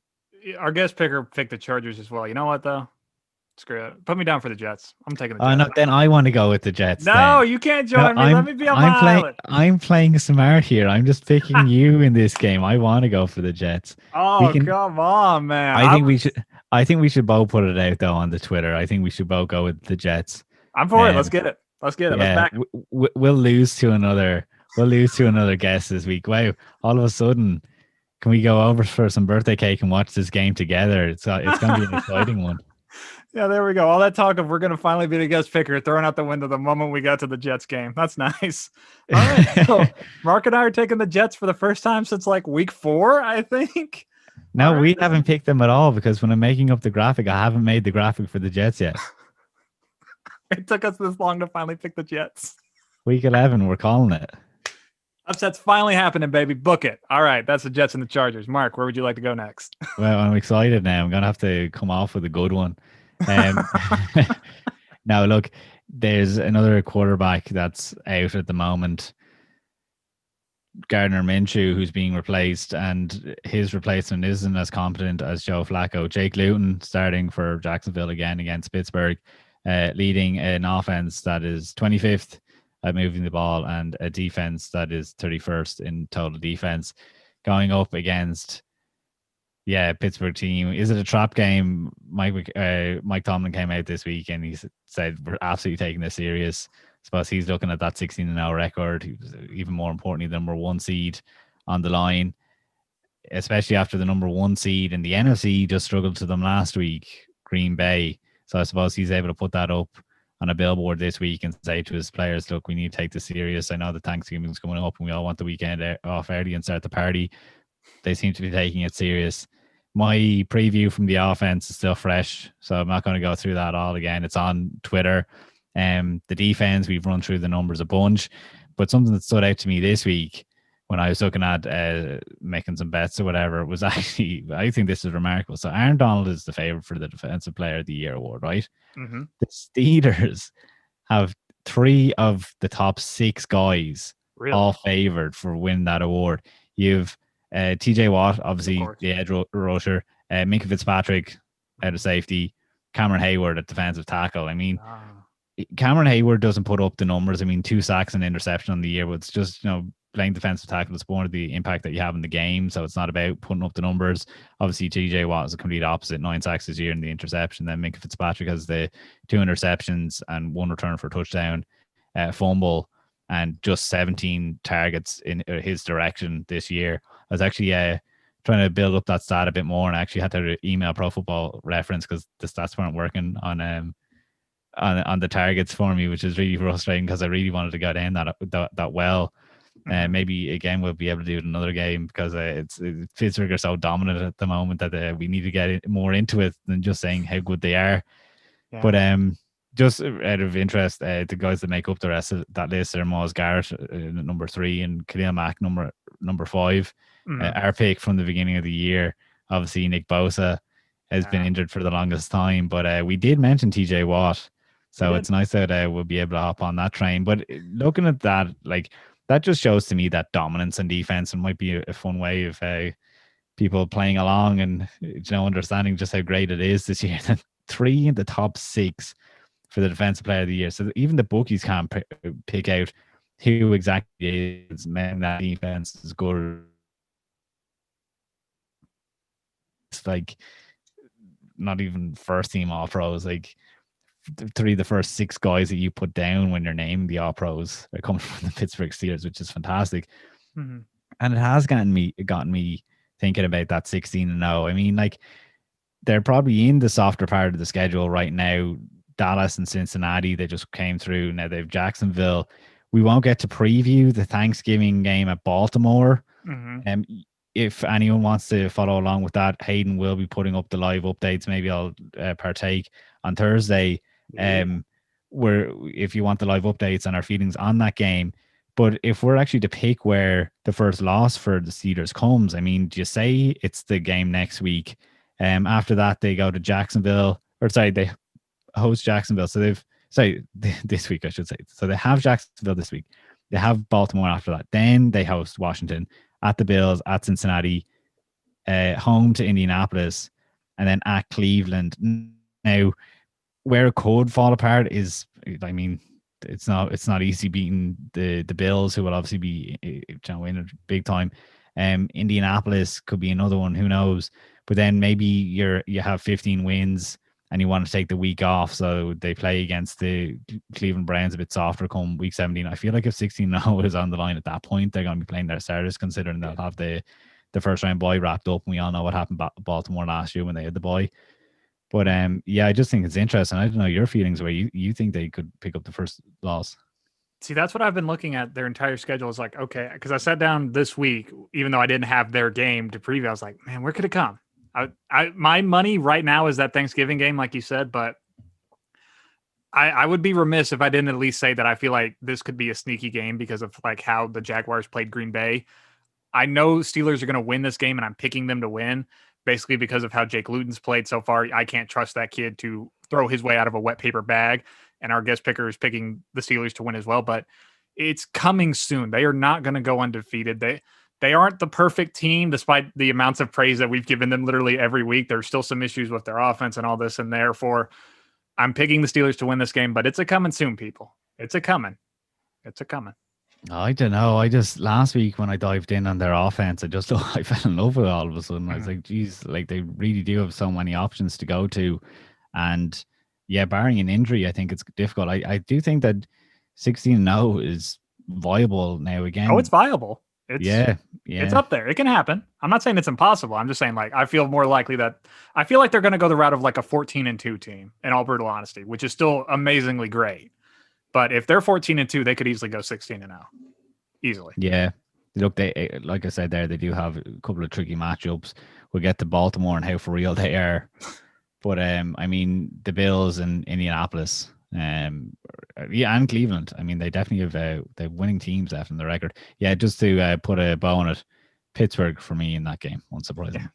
Speaker 1: our guest picker picked the Chargers as well. You know what, though? Screw it. Put me down for the Jets. I'm taking the Jets.
Speaker 2: No, then I want to go with the Jets.
Speaker 1: No, you can't join me. Let me be on my island.
Speaker 2: I'm playing smart here. I'm just picking you in this game. I want to go for the Jets.
Speaker 1: Oh, come on, man.
Speaker 2: I think we should both put it out though on the Twitter. I think we should both go with the Jets.
Speaker 1: I'm for it. Let's get it. Let's get it.
Speaker 2: Yeah,
Speaker 1: let's back it.
Speaker 2: We'll lose to another. We'll lose to another guest this week. Wow! All of a sudden, can we go over for some birthday cake and watch this game together? It's going to be an exciting one.
Speaker 1: Yeah, there we go. All that talk of we're going to finally be the guest picker thrown out the window the moment we got to the Jets game. That's nice. All right. So Mark and I are taking the Jets for the first time since like week 4, I think.
Speaker 2: No, we haven't picked them at all, because when I'm making up the graphic, I haven't made the graphic for the Jets yet.
Speaker 1: It took us this long to finally pick the Jets.
Speaker 2: Week 11, we're calling it.
Speaker 1: Upset's finally happening, baby. Book it. All right, that's the Jets and the Chargers. Mark, where would you like to go next?
Speaker 2: Well, I'm excited now. I'm going to have to come off with a good one. Now, look, there's another quarterback that's out at the moment, Gardner Minshew, who's being replaced, and his replacement isn't as competent as Joe Flacco. Jake Luton starting for Jacksonville again against Pittsburgh, leading an offense that is 25th at moving the ball and a defense that is 31st in total defense, going up against Pittsburgh team. Is it a trap game? Mike Tomlin came out this week and he said we're absolutely taking this serious. I suppose he's looking at that 16-0 record. He was, even more importantly, the number 1 seed on the line, especially after the number 1 seed in the NFC just struggled to them last week, Green Bay. So I suppose he's able to put that up on a billboard this week and say to his players, look, we need to take this serious. I know the Thanksgiving's coming up and we all want the weekend off early and start the party. They seem to be taking it serious. my preview from the offense is still fresh, so I'm not going to go through that all again. It's on Twitter. The defense, we've run through the numbers a bunch, but something that stood out to me this week when I was looking at making some bets or whatever was actually, I think this is remarkable. So Aaron Donald is the favorite for the Defensive Player of the Year award, right?
Speaker 1: Mm-hmm.
Speaker 2: The Steelers have 3 of the top 6 guys
Speaker 1: Really?
Speaker 2: all favored for winning that award. You've TJ Watt, obviously the edge rusher, Minka Fitzpatrick out of safety, Cameron Hayward at defensive tackle. I mean, Cameron Hayward doesn't put up the numbers. I mean, 2 sacks and interception on the year, but it's just, playing defensive tackle is more of the impact that you have in the game. So it's not about putting up the numbers. Obviously, TJ Watt is a complete opposite, 9 sacks this year in the interception. Then Minka Fitzpatrick has the 2 interceptions and 1 return for a touchdown, fumble, and just 17 targets in his direction this year. I was actually trying to build up that stat a bit more, and I actually had to email Pro Football Reference because the stats weren't working on the targets for me, which is really frustrating because I really wanted to go down that well. Maybe again we'll be able to do it another game because Pittsburgh are so dominant at the moment that we need to get more into it than just saying how good they are. Yeah. But just out of interest, the guys that make up the rest of that list are Myles Garrett number 3 and Khalil Mack number 5. Our pick from the beginning of the year, obviously Nick Bosa has been injured for the longest time, but we did mention TJ Watt, so it's nice that we'll be able to hop on that train. But looking at that, that just shows to me that dominance in defense, and might be a fun way of people playing along and understanding just how great it is this year. 3 in the top 6 for the Defensive Player of the Year. So even the bookies can't pick out who exactly is making that defense is good. It's not even first team all pros. 3 of the first 6 guys that you put down when you're naming the all pros are coming from the Pittsburgh Steelers, which is fantastic. Mm-hmm. And it has gotten me thinking about that 16-0. I mean, they're probably in the softer part of the schedule right now. Dallas and Cincinnati, they just came through. Now they've Jacksonville. We won't get to preview the Thanksgiving game at Baltimore. Mm-hmm. If anyone wants to follow along with that, Hayden will be putting up the live updates. Maybe I'll partake on Thursday. Where if you want the live updates and our feelings on that game. But if we're actually to pick where the first loss for the Steelers comes, I mean, do you say it's the game next week? After that, they go to Jacksonville, they host Jacksonville. So this week, I should say. So they have Jacksonville this week. They have Baltimore after that. Then they host Washington, at the Bills, at Cincinnati, home to Indianapolis, and then at Cleveland. Now, where it could fall apart is, I mean, it's not easy beating the Bills, who will obviously be in a big time. Indianapolis could be another one, who knows? But then maybe you have 15 wins and you want to take the week off, so they play against the Cleveland Browns a bit softer come week 17. I feel like if 16-0 is on the line at that point, they're going to be playing their starters, considering they'll have the first round bye wrapped up. And we all know what happened to Baltimore last year when they had the bye. But I just think it's interesting. I don't know your feelings where you think they could pick up the first loss.
Speaker 1: See, that's what I've been looking at. Their entire schedule is okay, because I sat down this week, even though I didn't have their game to preview. I was like, man, where could it come? My money right now is that Thanksgiving game, like you said, but I would be remiss if I didn't at least say that I feel like this could be a sneaky game because of how the Jaguars played Green Bay. I know Steelers are going to win this game, and I'm picking them to win basically because of how Jake Luton's played so far. I can't trust that kid to throw his way out of a wet paper bag, and our guest picker is picking the Steelers to win as well, but it's coming soon. They are not going to go undefeated. They aren't the perfect team, despite the amounts of praise that we've given them literally every week. There's still some issues with their offense and all this, and therefore I'm picking the Steelers to win this game, but it's a coming soon, people. It's a coming.
Speaker 2: I don't know. Last week when I dived in on their offense, I fell in love with it all of a sudden. I was like, geez, they really do have so many options to go to. And yeah, barring an injury, I think it's difficult. I do think that 16-0 is viable now again.
Speaker 1: Oh, it's viable.
Speaker 2: Yeah.
Speaker 1: It's up there. It can happen. I'm not saying it's impossible. I'm just saying I feel more likely that I feel like they're going to go the route of a 14-2 team, in all brutal honesty, which is still amazingly great. But if they're 14-2, they could easily go 16-0. Easily.
Speaker 2: Yeah. Look, they, like I said there, they do have a couple of tricky matchups we'll get to Baltimore and how for real they are. But I mean, the Bills and Indianapolis, yeah, and Cleveland. I mean, they definitely have they're winning teams left in the record. Yeah, just to put a bow on it, Pittsburgh for me in that game,
Speaker 1: Yeah,
Speaker 2: unsurprisingly.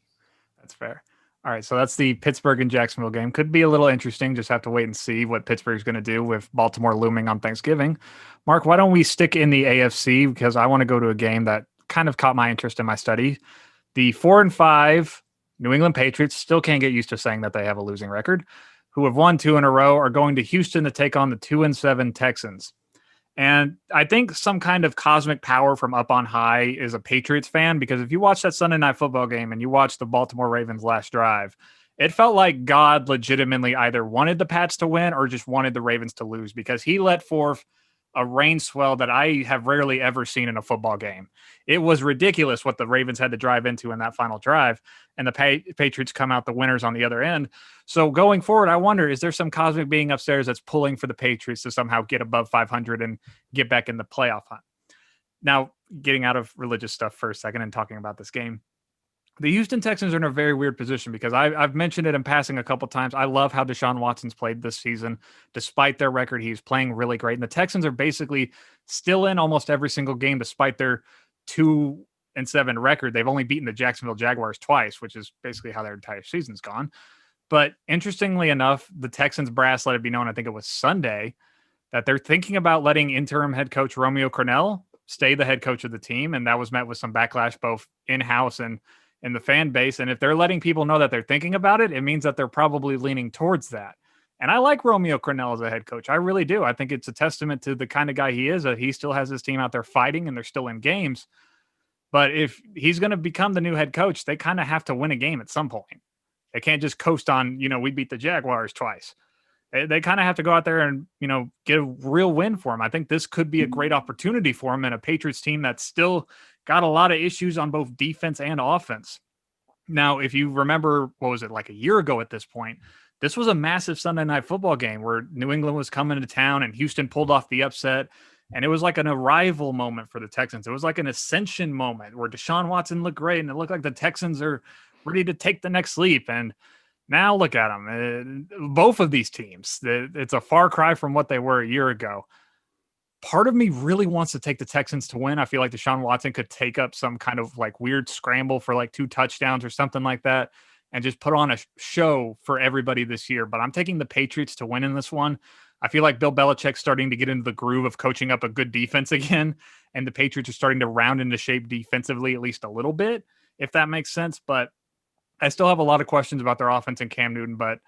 Speaker 1: that's fair. All right, so that's the Pittsburgh and Jacksonville game. Could be a little interesting. Just have to wait and see what Pittsburgh's going to do with Baltimore looming on Thanksgiving. Mark, why don't we stick in the AFC because I want to go to a game that kind of caught my interest in my study. The 4-5 New England Patriots still can't get used to saying that they have a losing record, who have won 2 in a row, are going to Houston to take on the 2-7 Texans. And I think some kind of cosmic power from up on high is a Patriots fan, because if you watch that Sunday night football game and you watch the Baltimore Ravens last drive, it felt like God legitimately either wanted the Pats to win or just wanted the Ravens to lose, because he let forth a rain swell that I have rarely ever seen in a football game. It was ridiculous what the Ravens had to drive into in that final drive, and the Patriots come out the winners on the other end. So going forward, I wonder, is there some cosmic being upstairs that's pulling for the Patriots to somehow get above 500 and get back in the playoff hunt? Now, getting out of religious stuff for a second and talking about this game, the Houston Texans are in a very weird position because I've mentioned it in passing a couple times. I love how Deshaun Watson's played this season. Despite their record, he's playing really great. And the Texans are basically still in almost every single game, despite their 2-7 record. They've only beaten the Jacksonville Jaguars twice, which is basically how their entire season's gone. But interestingly enough, the Texans brass let it be known, I think it was Sunday, that they're thinking about letting interim head coach Romeo Crennel stay the head coach of the team. And that was met with some backlash, both in-house and in the fan base. And if they're letting people know that they're thinking about it, it means that they're probably leaning towards that. And I like Romeo Crennel as a head coach. I really do. I think it's a testament to the kind of guy he is, that he still has his team out there fighting and they're still in games. But if he's going to become the new head coach, they kind of have to win a game at some point. They can't just coast on, we beat the Jaguars twice. They kind of have to go out there and, get a real win for him. I think this could be a great opportunity for him and a Patriots team that's still got a lot of issues on both defense and offense. Now, if you remember, what was it, like a year ago at this point, this was a massive Sunday night football game where New England was coming to town and Houston pulled off the upset. And it was like an arrival moment for the Texans. It was like an ascension moment where Deshaun Watson looked great and it looked like the Texans are ready to take the next leap. And now look at them. Both of these teams, it's a far cry from what they were a year ago. Part of me really wants to take the Texans to win. I feel like Deshaun Watson could take up some kind of like weird scramble for like 2 touchdowns or something like that and just put on a show for everybody this year. But I'm taking the Patriots to win in this one. I feel like Bill Belichick's starting to get into the groove of coaching up a good defense again, and the Patriots are starting to round into shape defensively at least a little bit, if that makes sense. But I still have a lot of questions about their offense and Cam Newton, but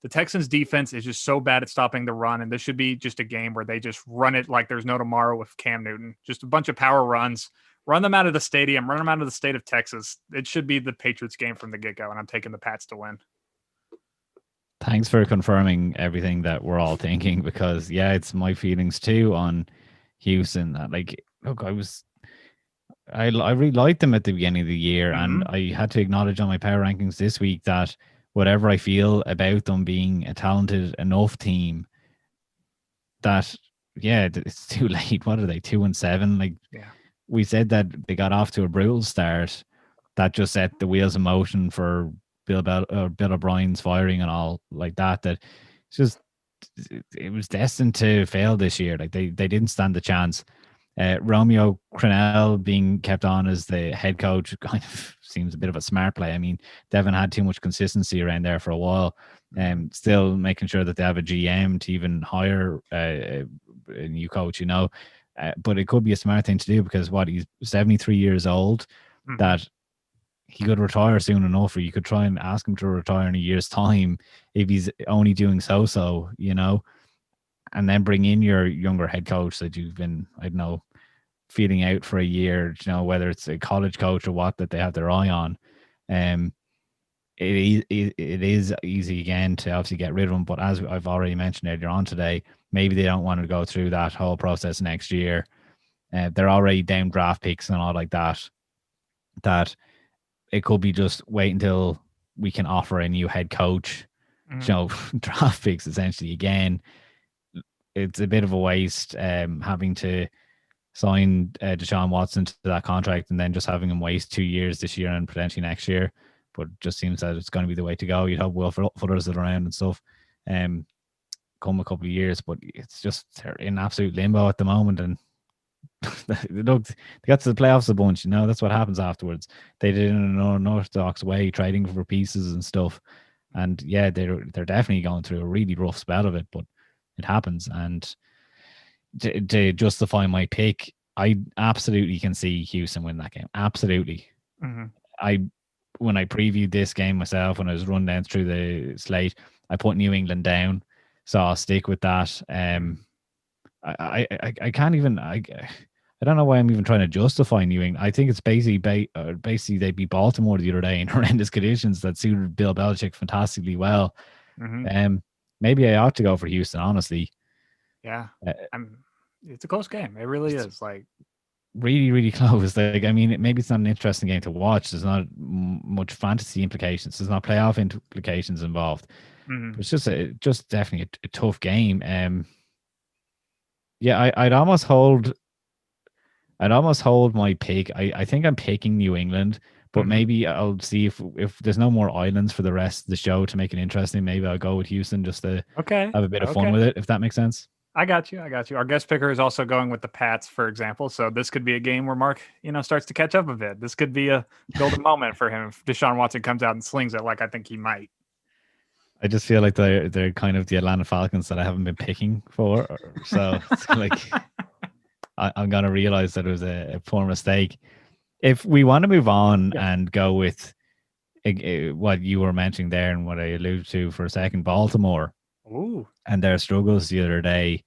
Speaker 1: the Texans defense is just so bad at stopping the run, and this should be just a game where they just run it like there's no tomorrow with Cam Newton. Just a bunch of power runs, run them out of the stadium, run them out of the state of Texas. It should be the Patriots game from the get-go, and I'm taking the Pats to win.
Speaker 2: Thanks for confirming everything that we're all thinking, because yeah, it's my feelings too on Houston. Like, look, I really liked them at the beginning of the year, and I had to acknowledge on my power rankings this week that whatever I feel about them being a talented enough team, that yeah, it's too late. What are they, 2-7? Like,
Speaker 1: yeah,
Speaker 2: we said that they got off to a brutal start that just set the wheels in motion for Bill O'Brien's firing and all like that. That it's just, it was destined to fail this year. Like they didn't stand the chance. Romeo Crennel being kept on as the head coach kind of seems a bit of a smart play. I mean, they haven't had too much consistency around there for a while. Still making sure that they have a GM to even hire a new coach, but it could be a smart thing to do, because he's 73 years old, that he could retire soon enough, or you could try and ask him to retire in a year's time if he's only doing so, and then bring in your younger head coach that you've been, I don't know, feeding out for a year, whether it's a college coach or what, that they have their eye on. It is easy again to obviously get rid of them, but as I've already mentioned earlier on today, maybe they don't want to go through that whole process next year. They're already down draft picks and all like that, that it could be just wait until we can offer a new head coach, draft picks essentially again. It's a bit of a waste having to sign Deshaun Watson to that contract and then just having him waste 2 years this year and potentially next year. but it just seems that it's going to be the way to go. You'd hope Will Fuller's it around and stuff. Come a couple of years, but it's just they're in absolute limbo at the moment, and look, they got to the playoffs a bunch. That's what happens afterwards. They did it in an unorthodox way, trading for pieces and stuff. And yeah, they're definitely going through a really rough spell of it, but it happens. And to justify my pick, I absolutely can see Houston win that game. Absolutely.
Speaker 1: Mm-hmm.
Speaker 2: When I previewed this game myself, when I was running down through the slate, I put New England down, so I'll stick with that. I can't even. I don't know why I'm even trying to justify New England. I think it's basically they beat Baltimore the other day in horrendous conditions that suited Bill Belichick fantastically well.
Speaker 1: Mm-hmm.
Speaker 2: Maybe I ought to go for Houston, honestly.
Speaker 1: Yeah, it's a close game. It really is. Like
Speaker 2: really, really close. Like, I mean, maybe it's not an interesting game to watch. There's not much fantasy implications. There's not playoff implications involved.
Speaker 1: Mm-hmm.
Speaker 2: But it's just definitely a tough game. Yeah, I'd almost hold my pick. I think I'm picking New England, but
Speaker 1: Mm-hmm.
Speaker 2: maybe I'll see if there's no more islands for the rest of the show to make it interesting. Maybe I'll go with Houston just to have a bit of fun with it, if that makes sense.
Speaker 1: I got you. Our guest picker is also going with the Pats, for example. So this could be a game where Mark, starts to catch up a bit. This could be a golden moment for him if Deshaun Watson comes out and slings it like I think he might.
Speaker 2: I just feel like they're kind of the Atlanta Falcons that I haven't been picking for. So it's like I'm going to realize that it was a poor mistake. If we want to move on and go with what you were mentioning there and what I alluded to for a second, Baltimore.
Speaker 1: Ooh.
Speaker 2: And their struggles the other day.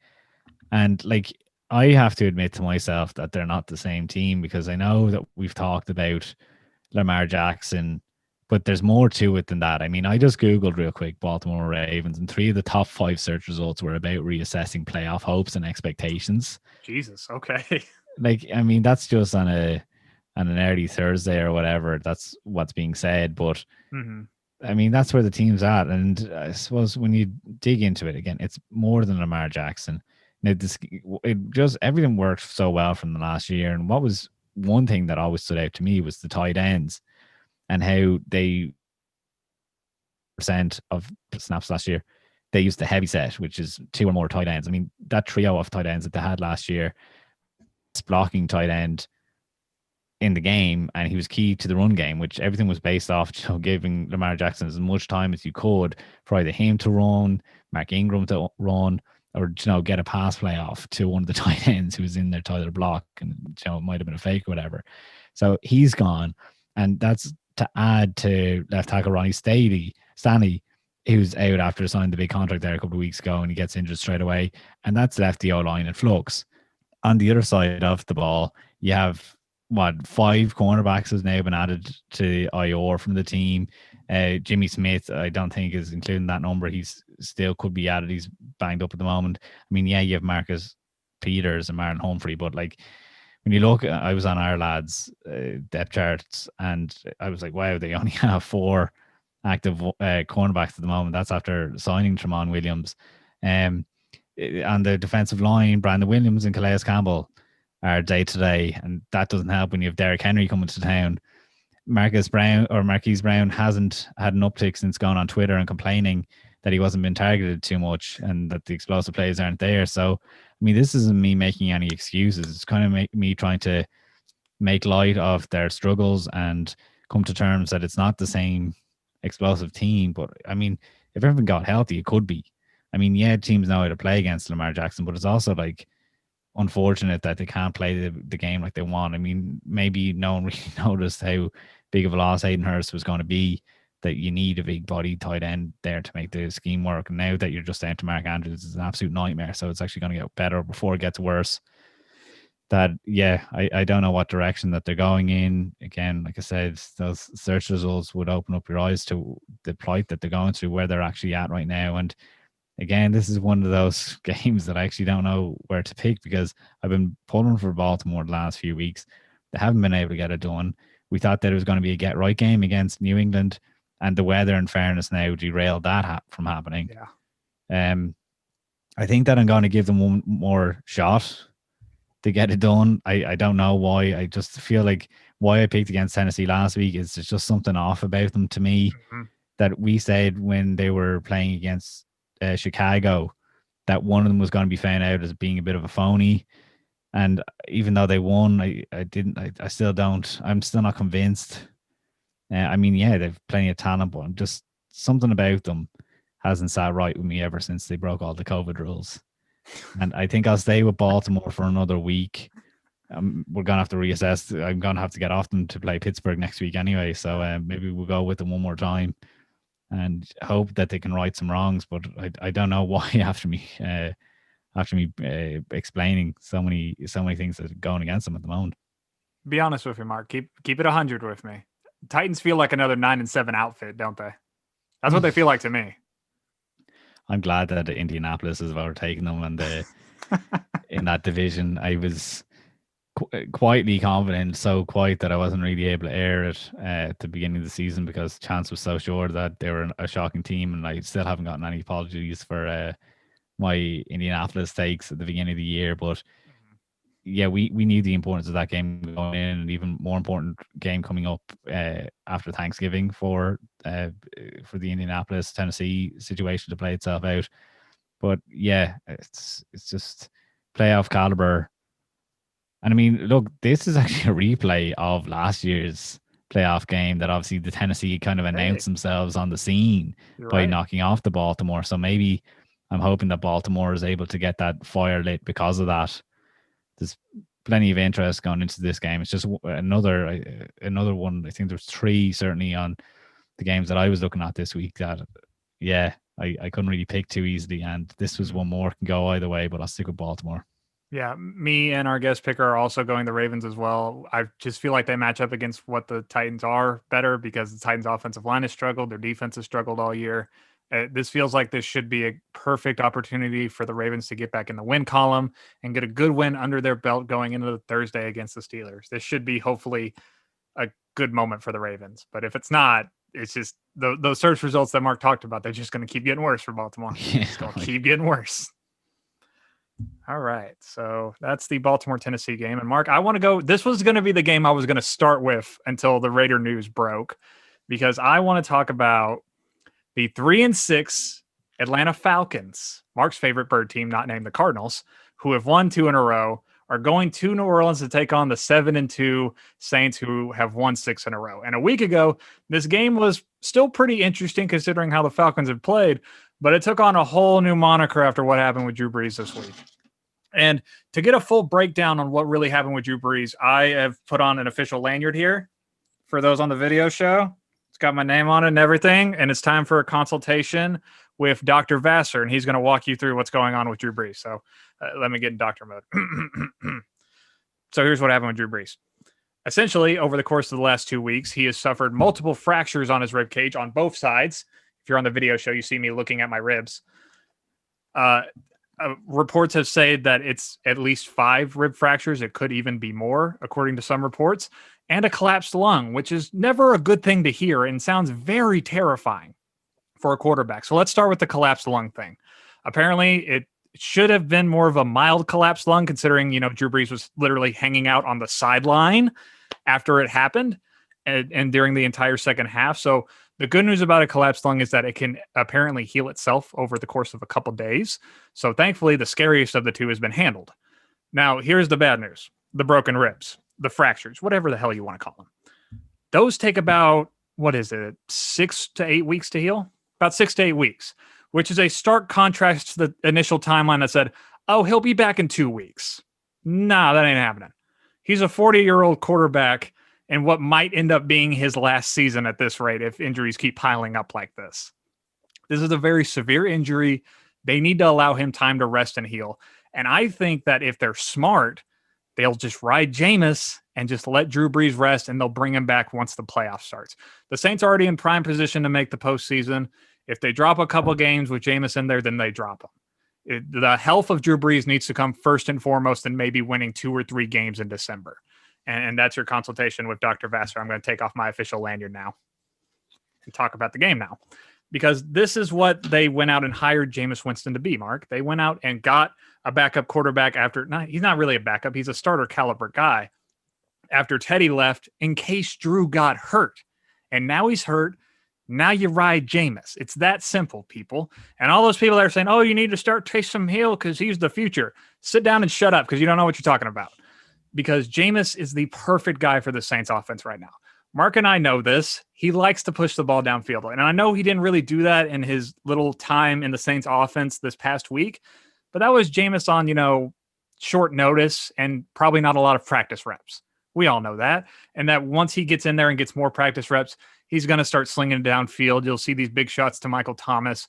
Speaker 2: And like, I have to admit to myself that they're not the same team, because I know that we've talked about Lamar Jackson, but there's more to it than that. I mean, I just Googled real quick Baltimore Ravens, and 3 of the top 5 search results were about reassessing playoff hopes and expectations.
Speaker 1: Jesus. Okay.
Speaker 2: Like, I mean, that's just on an early Thursday or whatever. That's what's being said. But I mean, that's where the team's at. And I suppose when you dig into it again, it's more than Lamar Jackson. Everything worked so well from the last year. And what was one thing that always stood out to me was the tight ends and how they % of snaps last year, they used the heavy set, which is 2 or more tight ends. I mean, that trio of tight ends that they had last year, blocking tight end in the game, and he was key to the run game, which everything was based off giving Lamar Jackson as much time as you could for either him to run, Mark Ingram to run, or get a pass play off to one of the tight ends who was in there to either block, and it might have been a fake or whatever. So he's gone, and that's to add to left tackle Ronnie Stanley, who's out after signing the big contract there a couple of weeks ago, and he gets injured straight away, and that's left the O-line in flux. On the other side of the ball, you have 5 cornerbacks has now been added to IR from the team. Jimmy Smith, I don't think is including that number. He's still could be added. He's banged up at the moment. I mean, yeah, you have Marcus Peters and Marlon Humphrey, but like when you look, I was on our lads' depth charts, and I was like, wow, they only have 4 active cornerbacks at the moment. That's after signing Tramon Williams. On the defensive line, Brandon Williams and Calais Campbell are day to day, and that doesn't help when you have Derrick Henry coming to town. Marquise Brown hasn't had an uptick since going on Twitter and complaining that he wasn't been targeted too much and that the explosive plays aren't there. So, I mean, this isn't me making any excuses. It's kind of me trying to make light of their struggles and come to terms that it's not the same explosive team. But I mean, if everyone got healthy, it could be. I mean, yeah, teams know how to play against Lamar Jackson, but it's also like unfortunate that they can't play the game like they want. I mean, maybe no one really noticed how big of a loss Hayden Hurst was going to be, that you need a big body tight end there to make the scheme work. And now that you're just down to Mark Andrews, it's an absolute nightmare. So it's actually going to get better before it gets worse. That, yeah, I don't know what direction that they're going in. Again, like I said, those search results would open up your eyes to the plight that they're going through, where they're actually at right now. And again, this is one of those games that I actually don't know where to pick, because I've been pulling for Baltimore the last few weeks. They haven't been able to get it done. We thought that it was going to be a get-right game against New England, and the weather, in fairness, now derailed that from happening.
Speaker 1: Yeah.
Speaker 2: I think that I'm going to give them one more shot to get it done. I don't know why. I just feel like why I picked against Tennessee last week is there's just something off about them to me that we said when they were playing against Chicago that one of them was going to be found out as being a bit of a phony. And even though they won, I still don't. I'm still not convinced. I mean, yeah, they've plenty of talent, but I'm just something about them hasn't sat right with me ever since they broke all the COVID rules. And I think I'll stay with Baltimore for another week. We're gonna have to reassess. I'm gonna have to get off them to play Pittsburgh next week anyway. So maybe we'll go with them one more time and hope that they can right some wrongs. But I don't know why after me explaining so many things that are going against them at the moment.
Speaker 1: Be honest with me, Mark. Keep it 100 with me. Titans feel like another 9-7 outfit, don't they? That's what they feel like to me.
Speaker 2: I'm glad that Indianapolis has overtaken them, and in that division, I was quietly confident, so quiet that I wasn't really able to air it at the beginning of the season because chance was so sure that they were a shocking team, and I still haven't gotten any apologies for my Indianapolis takes at the beginning of the year. But yeah, we knew the importance of that game going in, and even more important game coming up after Thanksgiving for the Indianapolis Tennessee situation to play itself out. But yeah, it's just playoff caliber. And I mean, look, this is actually a replay of last year's playoff game that obviously the Tennessee kind of announced themselves on the scene by knocking off the Baltimore. So maybe I'm hoping that Baltimore is able to get that fire lit because of that. There's plenty of interest going into this game. It's just another one. I think there's 3 certainly on the games that I was looking at this week that, yeah, I couldn't really pick too easily. And this was one more, can go either way, but I'll stick with Baltimore.
Speaker 1: Yeah, me and our guest picker are also going the Ravens as well. I just feel like they match up against what the Titans are better because the Titans' offensive line has struggled. Their defense has struggled all year. This feels like this should be a perfect opportunity for the Ravens to get back in the win column and get a good win under their belt going into the Thursday against the Steelers. This should be hopefully a good moment for the Ravens. But if it's not, it's just those search results that Mark talked about. They're just going to keep getting worse for Baltimore. It's going to keep getting worse. All right. So that's the Baltimore-Tennessee game. And Mark, I want to go. This was going to be the game I was going to start with until the Raider news broke, because I want to talk about the 3-6 Atlanta Falcons, Mark's favorite bird team, not named the Cardinals, who have won 2 in a row, are going to New Orleans to take on the 7-2 Saints, who have won 6 in a row. And a week ago, this game was still pretty interesting considering how the Falcons have played, but it took on a whole new moniker after what happened with Drew Brees this week. And to get a full breakdown on what really happened with Drew Brees, I have put on an official lanyard here for those on the video show. It's got my name on it and everything, and it's time for a consultation with Dr. Vassar, and he's going to walk you through what's going on with Drew Brees. So let me get in doctor mode. So here's what happened with Drew Brees. Essentially, over the course of the last 2 weeks, he has suffered multiple fractures on his rib cage on both sides. If you're on the video show, you see me looking at my ribs. Reports have said that it's at least 5 rib fractures. It could even be more, according to some reports, and a collapsed lung, which is never a good thing to hear and sounds very terrifying for a quarterback. So let's start with the collapsed lung thing. Apparently, it should have been more of a mild collapsed lung, considering, Drew Brees was literally hanging out on the sideline after it happened and during the entire second half. So the good news about a collapsed lung is that it can apparently heal itself over the course of a couple days. So thankfully, the scariest of the two has been handled. Now, here's the bad news. The broken ribs, the fractures, whatever the hell you want to call them. Those take about, 6 to 8 weeks to heal? About 6 to 8 weeks, which is a stark contrast to the initial timeline that said, oh, he'll be back in 2 weeks. Nah, that ain't happening. He's a 40-year-old quarterback and what might end up being his last season at this rate if injuries keep piling up like this. This is a very severe injury. They need to allow him time to rest and heal. And I think that if they're smart, they'll just ride Jameis and just let Drew Brees rest, and they'll bring him back once the playoff starts. The Saints are already in prime position to make the postseason. If they drop a couple games with Jameis in there, then they drop him. The health of Drew Brees needs to come first and foremost, and maybe winning 2 or 3 games in December. And that's your consultation with Dr. Vassar. I'm going to take off my official lanyard now and talk about the game now, because this is what they went out and hired Jameis Winston to be, Mark. They went out and got a backup quarterback after. He's not really a backup. He's a starter caliber guy. after Teddy left in case Drew got hurt. And now he's hurt. Now you ride Jameis. It's that simple, people. And all those people that are saying, oh, you need to start Taysom Hill because he's the future. Sit down and shut up because you don't know what you're talking about. Because Jameis is the perfect guy for the Saints offense right now. Mark and I know this. He likes to push the ball downfield. And I know he didn't really do that in his little time in the Saints offense this past week. But that was Jameis on, short notice and probably not a lot of practice reps. We all know that. And that once he gets in there and gets more practice reps, he's going to start slinging downfield. You'll see these big shots to Michael Thomas.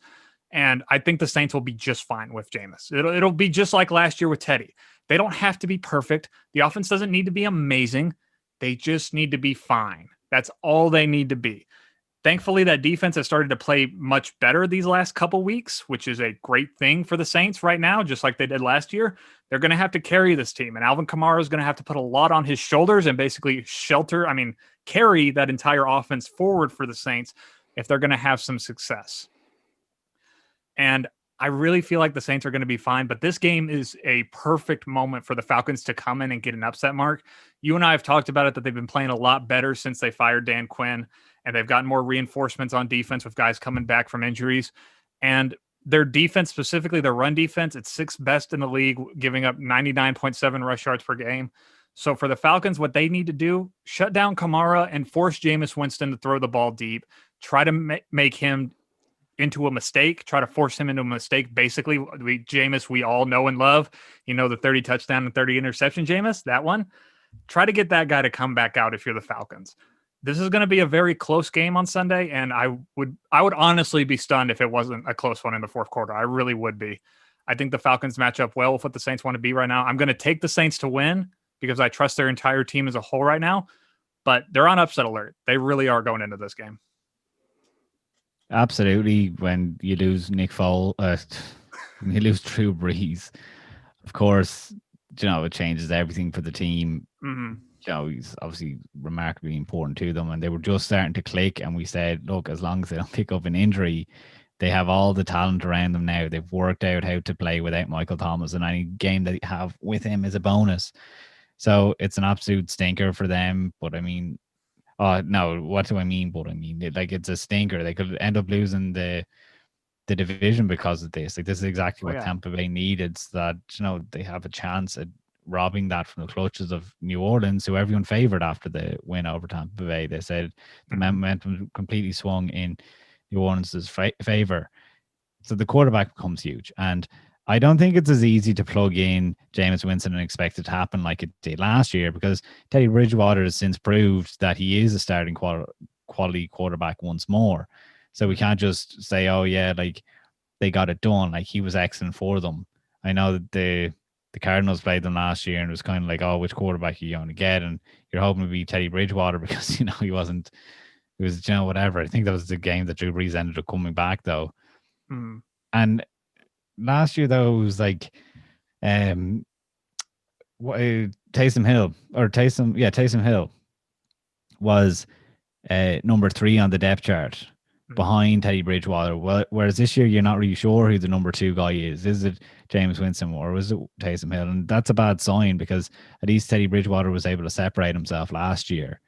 Speaker 1: And I think the Saints will be just fine with Jameis. It'll be just like last year with Teddy. They don't have to be perfect. The offense doesn't need to be amazing. They just need to be fine. That's all they need to be. Thankfully, that defense has started to play much better these last couple weeks, which is a great thing for the Saints right now, just like they did last year. They're going to have to carry this team, and Alvin Kamara is going to have to put a lot on his shoulders and basically carry that entire offense forward for the Saints if they're going to have some success. And I really feel like the Saints are going to be fine, but this game is a perfect moment for the Falcons to come in and get an upset mark. You and I have talked about it, that they've been playing a lot better since they fired Dan Quinn, and they've gotten more reinforcements on defense with guys coming back from injuries. And their defense, specifically their run defense, it's sixth best in the league, giving up 99.7 rush yards per game. So for the Falcons, what they need to do, shut down Kamara and force Jameis Winston to throw the ball deep, try to make him into a mistake, try to force him into a mistake. Basically, Jameis, we all know and love, the 30 touchdown and 30 interception Jameis, that one. Try to get that guy to come back out if you're the Falcons. This is going to be a very close game on Sunday, and I would honestly be stunned if it wasn't a close one in the fourth quarter. I really would be. I think the Falcons match up well with what the Saints want to be right now. I'm going to take the Saints to win because I trust their entire team as a whole right now, but they're on upset alert. They really are going into this game.
Speaker 2: Absolutely. When you lose Nick Foles, you lose Drew Brees, of course, it changes everything for the team.
Speaker 1: Mm-hmm.
Speaker 2: He's obviously remarkably important to them, and they were just starting to click. And we said, look, as long as they don't pick up an injury, they have all the talent around them now. They've worked out how to play without Michael Thomas, and any game that they have with him is a bonus. So it's an absolute stinker for them. But no, what do I mean? But it's a stinker. They could end up losing the division because of this. This is exactly what Tampa Bay needed, so that they have a chance at robbing that from the clutches of New Orleans, who everyone favored after the win over Tampa Bay. They said the momentum completely swung in New Orleans' favor. So the quarterback becomes huge. And I don't think it's as easy to plug in Jameis Winston and expect it to happen like it did last year, because Teddy Bridgewater has since proved that he is a starting quality quarterback once more. So we can't just say, oh yeah, they got it done. He was excellent for them. I know that the Cardinals played them last year and it was kind of like, oh, which quarterback are you going to get? And you're hoping to be Teddy Bridgewater because, he wasn't, it was, whatever. I think that was the game that Drew Brees ended up coming back though.
Speaker 1: Mm.
Speaker 2: And last year though, it was Taysom Hill was number 3 on the depth chart behind Teddy Bridgewater. Whereas this year, you're not really sure who the number 2 guy is. Is it Jameis Winston or was it Taysom Hill? And that's a bad sign, because at least Teddy Bridgewater was able to separate himself last year.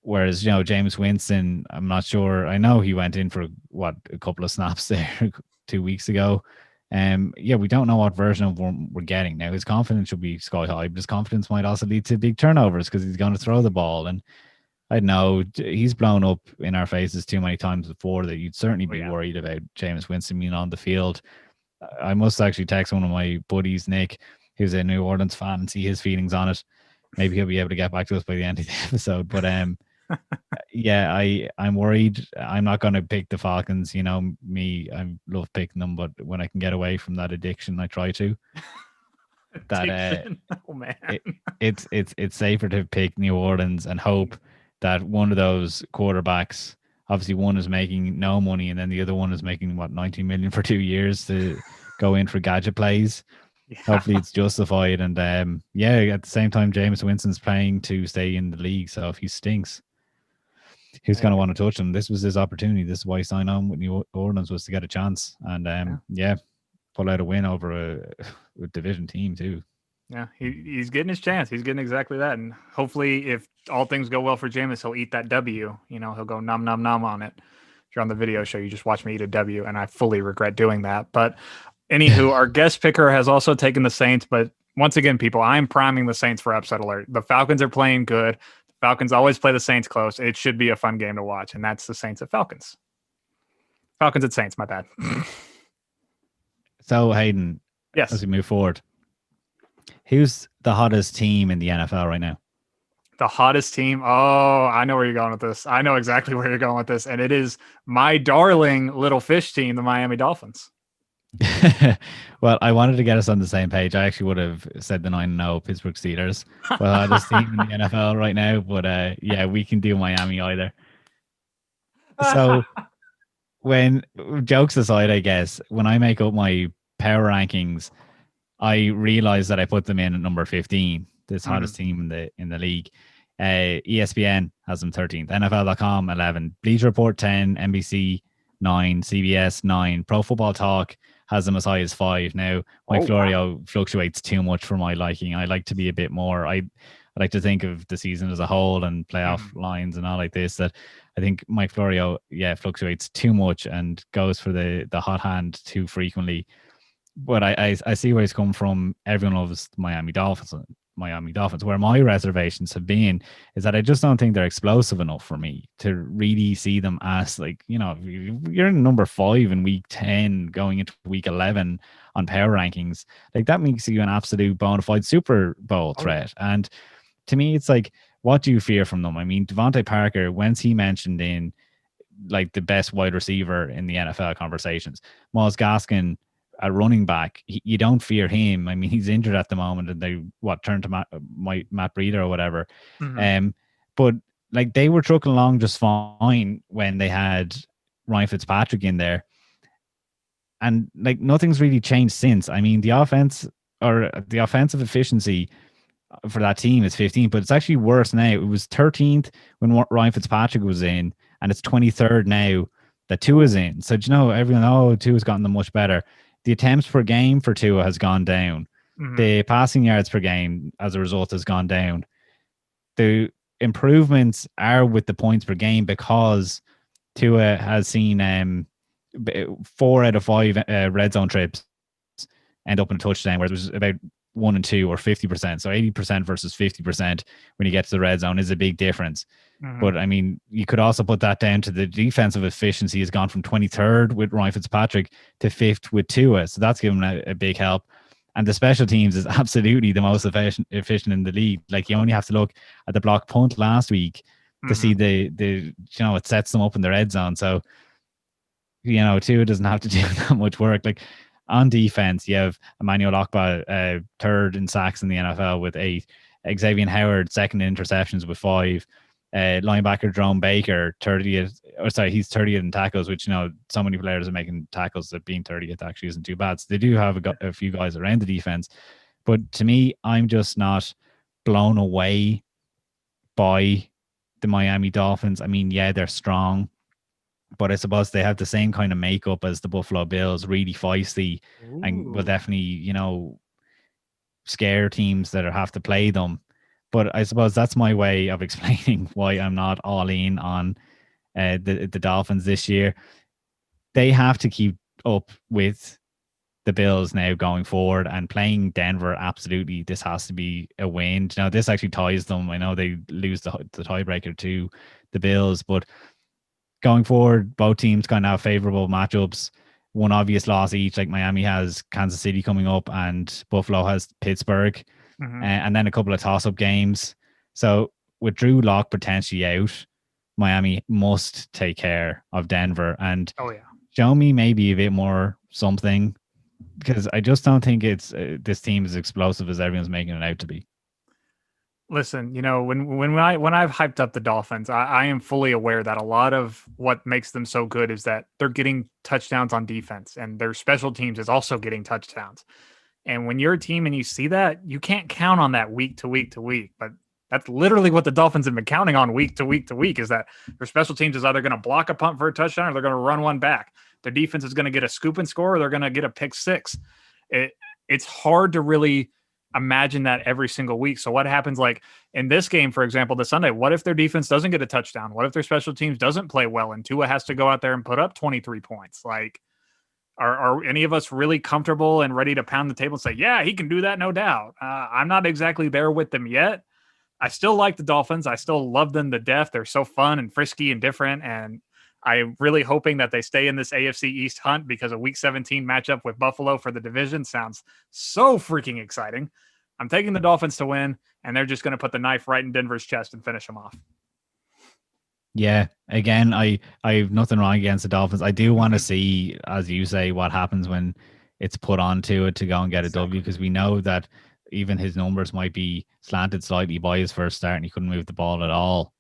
Speaker 2: Whereas, Jameis Winston, I'm not sure. I know he went in for a couple of snaps there 2 weeks ago. We don't know what version of him we're getting. Now, his confidence should be sky high, but his confidence might also lead to big turnovers because he's going to throw the ball. And I don't know, he's blown up in our faces too many times before that you'd certainly be worried about Jameis Winston being on the field. I must actually text one of my buddies, Nick, who's a New Orleans fan, and see his feelings on it. Maybe he'll be able to get back to us by the end of the episode. But I'm worried. I'm not going to pick the Falcons. Me, I love picking them, but when I can get away from that addiction, I try to.
Speaker 1: Oh man,
Speaker 2: it's safer to pick New Orleans and hope that one of those quarterbacks, obviously one is making no money and then the other one is making 19 million for 2 years to go in for gadget plays. Yeah. Hopefully it's justified. And at the same time, Jameis Winston's playing to stay in the league. So if he stinks, who's going to want to touch him? This was his opportunity. This is why he signed on with New Orleans, was to get a chance. And pull out a win over a division team too.
Speaker 1: Yeah, he's getting his chance. He's getting exactly that. And hopefully, if all things go well for Jameis, he'll eat that W. He'll go nom nom nom on it. If you're on the video show, you just watch me eat a W, and I fully regret doing that. But anywho, our guest picker has also taken the Saints. But once again, people, I'm priming the Saints for upset alert. The Falcons are playing good. The Falcons always play the Saints close. It should be a fun game to watch, and that's the Saints at Falcons. Falcons at Saints, my bad.
Speaker 2: So, Hayden,
Speaker 1: yes,
Speaker 2: as we move forward, who's the hottest team in the NFL right now?
Speaker 1: The hottest team? Oh, I know where you're going with this. I know exactly where you're going with this. And it is my darling little fish team, the Miami Dolphins.
Speaker 2: Well, I wanted to get us on the same page. I actually would have said the 9-0 Pittsburgh Steelers. Well, hottest team in the NFL right now. But yeah, we can do Miami either. So when jokes aside, I guess, when I make up my power rankings, I realize that I put them in at number 15, this hottest team in the league. ESPN has them 13th, NFL.com 11, Bleacher Report 10, NBC 9, CBS 9, Pro Football Talk has them as high as 5. Now, Mike Florio fluctuates too much for my liking. I like to be a bit more. I like to think of the season as a whole and playoff lines and all like this. That I think Mike Florio, fluctuates too much and goes for the hot hand too frequently. But I see where he's come from. Everyone loves Miami Dolphins. Where my reservations have been is that I just don't think they're explosive enough for me to really see them as, like, you're in number 5 in week 10 going into week 11 on power rankings. Like, that makes you an absolute bona fide Super Bowl threat. And to me, it's like, what do you fear from them? I mean, Devontae Parker, when's he mentioned in like the best wide receiver in the NFL conversations? Myles Gaskin, a running back, you don't fear him. I mean, he's injured at the moment, and they turned to Matt Breida or whatever. But like, they were trucking along just fine when they had Ryan Fitzpatrick in there, and like, nothing's really changed since. I mean, the offensive efficiency for that team is 15th, but it's actually worse now. It was 13th when Ryan Fitzpatrick was in, and it's 23rd now that Tua is in. So, everyone, Tua's gotten them much better. The attempts per game for Tua has gone down. The passing yards per game, as a result, has gone down. The improvements are with the points per game because Tua has seen 4 out of 5 red zone trips end up in a touchdown, where it was about 1 and 2 or 50%. So 80% versus 50% when you get to the red zone is a big difference. But I mean, you could also put that down to the defensive efficiency has gone from 23rd with Ryan Fitzpatrick to 5th with Tua. So that's given a big help. And the special teams is absolutely the most efficient in the league. Like, you only have to look at the block punt last week to see it sets them up in the red zone. So, Tua doesn't have to do that much work. Like, on defense, you have Emmanuel Ogbah, 3rd in sacks in the NFL with 8. Xavier Howard, 2nd in interceptions with 5. Linebacker Jerome Baker, 30th. He's 30th in tackles, which, so many players are making tackles that being 30th actually isn't too bad. So they do have a few guys around the defense. But to me, I'm just not blown away by the Miami Dolphins. I mean, yeah, they're strong, but I suppose they have the same kind of makeup as the Buffalo Bills, really feisty. And will definitely, scare teams that have to play them. But I suppose that's my way of explaining why I'm not all in on the Dolphins this year. They have to keep up with the Bills now going forward, and playing Denver, absolutely, this has to be a win. Now, this actually ties them. I know they lose the tiebreaker to the Bills, but going forward, both teams kind of have favorable matchups. One obvious loss each, like Miami has Kansas City coming up and Buffalo has Pittsburgh. And then a couple of toss-up games. So with Drew Lock potentially out, Miami must take care of Denver and show me maybe a bit more something, because I just don't think it's this team is explosive as everyone's making it out to be.
Speaker 1: Listen, when I've hyped up the Dolphins, I am fully aware that a lot of what makes them so good is that they're getting touchdowns on defense, and their special teams is also getting touchdowns. And when you're a team and you see that, you can't count on that week to week to week. But that's literally what the Dolphins have been counting on week to week to week, is that their special teams is either going to block a punt for a touchdown or they're going to run one back. Their defense is going to get a scoop and score, or they're going to get a pick six. It's hard to really imagine that every single week. So what happens like in this game, for example, the Sunday, what if their defense doesn't get a touchdown? What if their special teams doesn't play well and Tua has to go out there and put up 23 points? Like, are any of us really comfortable and ready to pound the table and say, yeah, he can do that, no doubt? I'm not exactly there with them yet. I still like the Dolphins. I still love them to death. They're so fun and frisky and different. And I'm really hoping that they stay in this AFC East hunt because a Week 17 matchup with Buffalo for the division sounds so freaking exciting. I'm taking the Dolphins to win, and they're just going to put the knife right in Denver's chest and finish them off.
Speaker 2: Yeah, again, I have nothing wrong against the Dolphins. I do want to see, as you say, what happens when it's put onto it to go and get a W, because we know that even his numbers might be slanted slightly by his first start and he couldn't move the ball at all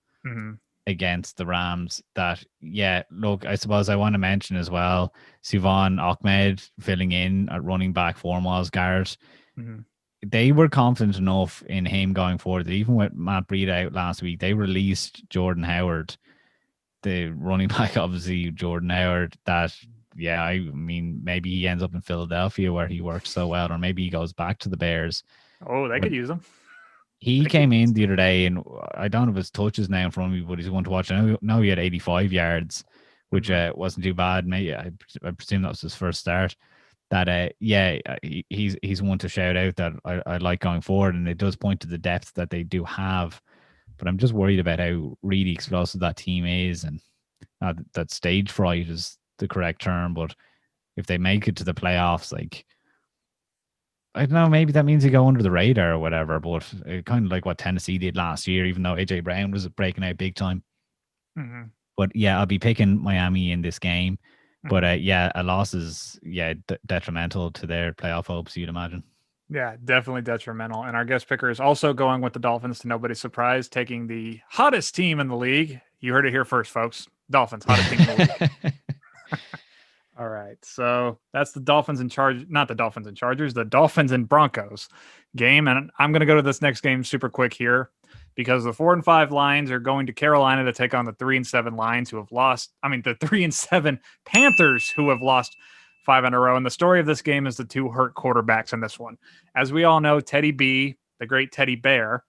Speaker 2: against the Rams. That, yeah, look, I suppose I want to mention as well, Suvan Ahmed filling in at running back for Myles Garrett. They were confident enough in him going forward that even with Matt Breida out last week, they released Jordan Howard, the running back, obviously Jordan Howard, that, yeah, I mean, maybe he ends up in Philadelphia where he worked so well, or maybe he goes back to the Bears.
Speaker 1: Oh, they could use him.
Speaker 2: He came in the other day, and I don't have his touches now in front of me, but he's one to watch. I know he had 85 yards, which wasn't too bad. Maybe I presume that was his first start. That he's one to shout out that I like going forward, and it does point to the depth that they do have. But I'm just worried about how really explosive that team is, and that stage fright is the correct term. But if they make it to the playoffs, like, I don't know, maybe that means you go under the radar or whatever. But kind of like what Tennessee did last year, even though AJ Brown was breaking out big time. But yeah, I'll be picking Miami in this game. But a loss is detrimental to their playoff hopes, you'd imagine.
Speaker 1: Yeah, definitely detrimental. And our guest picker is also going with the Dolphins, to nobody's surprise, taking the hottest team in the league. You heard it here first, folks. Dolphins, hottest team in the league. All right. So that's the Dolphins and not the Dolphins and Chargers, the Dolphins and Broncos game. And I'm going to go to this next game super quick here, because the 4-5 Lions are going to Carolina to take on the 3-7 Lions who have lost. I mean, the 3-7 Panthers who have lost 5 in a row. And the story of this game is the two hurt quarterbacks in this one. As we all know, Teddy B, the great Teddy Bear,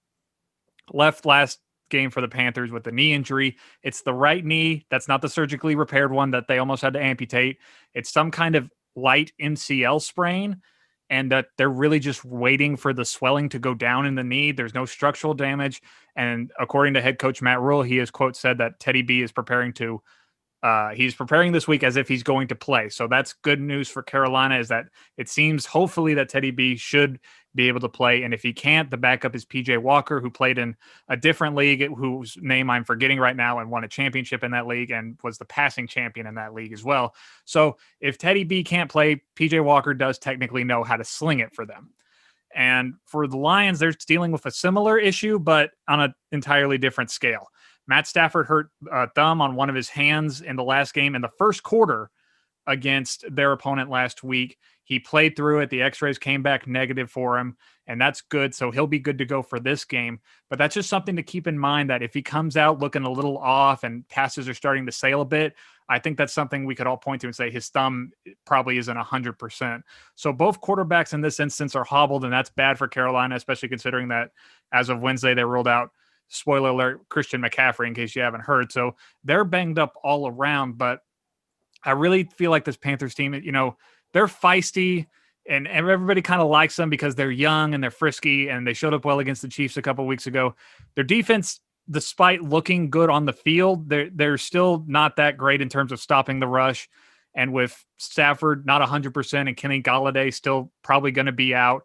Speaker 1: left last game for the Panthers with a knee injury. It's the right knee. That's not the surgically repaired one that they almost had to amputate. It's some kind of light MCL sprain, and that they're really just waiting for the swelling to go down in the knee. There's no structural damage. And according to head coach Matt Rule, he has, quote, said that Teddy B is preparing this week as if he's going to play. So that's good news for Carolina, is that it seems hopefully that Teddy B should be able to play. And if he can't, the backup is PJ Walker, who played in a different league, whose name I'm forgetting right now, and won a championship in that league and was the passing champion in that league as well. So if Teddy B can't play, PJ Walker does technically know how to sling it for them. And for the Lions, they're dealing with a similar issue, but on an entirely different scale. Matt Stafford hurt a thumb on one of his hands in the last game in the first quarter against their opponent last week. He played through it. The x-rays came back negative for him, and that's good. So he'll be good to go for this game. But that's just something to keep in mind, that if he comes out looking a little off and passes are starting to sail a bit, I think that's something we could all point to and say his thumb probably isn't 100%. So both quarterbacks in this instance are hobbled, and that's bad for Carolina, especially considering that as of Wednesday, they rolled out, spoiler alert, Christian McCaffrey, in case you haven't heard. So they're banged up all around. But I really feel like this Panthers team, they're feisty, and everybody kind of likes them because they're young and they're frisky, and they showed up well against the Chiefs a couple of weeks ago. Their defense, despite looking good on the field, they're still not that great in terms of stopping the rush. And with Stafford not 100% and Kenny Golladay still probably going to be out,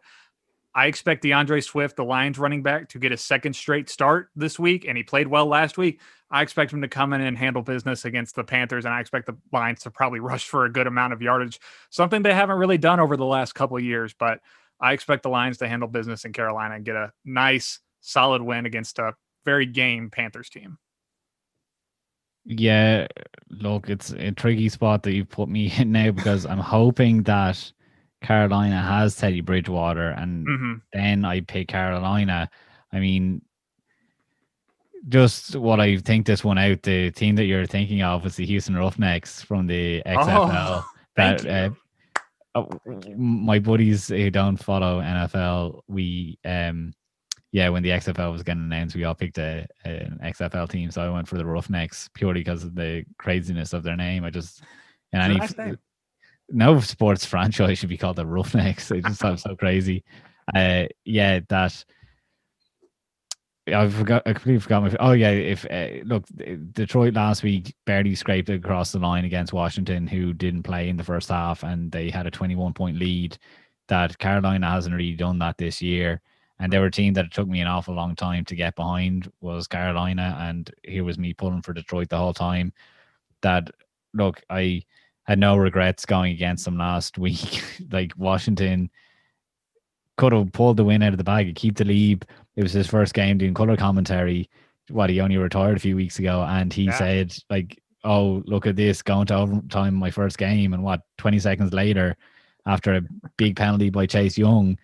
Speaker 1: I expect DeAndre Swift, the Lions running back, to get a second straight start this week, and he played well last week. I expect him to come in and handle business against the Panthers, and I expect the Lions to probably rush for a good amount of yardage, something they haven't really done over the last couple of years. But I expect the Lions to handle business in Carolina and get a nice, solid win against a very game Panthers team.
Speaker 2: Yeah, look, it's a tricky spot that you've put me in now, because I'm hoping that Carolina has Teddy Bridgewater, and then I pick Carolina. I mean, just what I think this one out, the team that you're thinking of is the Houston Roughnecks from the XFL. My buddies who don't follow NFL, when the XFL was getting announced, we all picked an XFL team. So I went for the Roughnecks purely because of the craziness of their name.
Speaker 1: It's a nice name.
Speaker 2: No sports franchise should be called the Roughnecks. They just sound so crazy. That I completely forgot my. Oh yeah, if look, Detroit last week barely scraped across the line against Washington, who didn't play in the first half, and they had a 21-point lead. That Carolina hasn't really done that this year, and they were a team that it took me an awful long time to get behind was Carolina, and here was me pulling for Detroit the whole time. That look, I had no regrets going against them last week. Like Washington could have pulled the win out of the bag and keep the lead. It was his first game doing color commentary. He only retired a few weeks ago, and he said, like, "Oh, look at this, going to overtime my first game." And 20 seconds later, after a big penalty by Chase Young,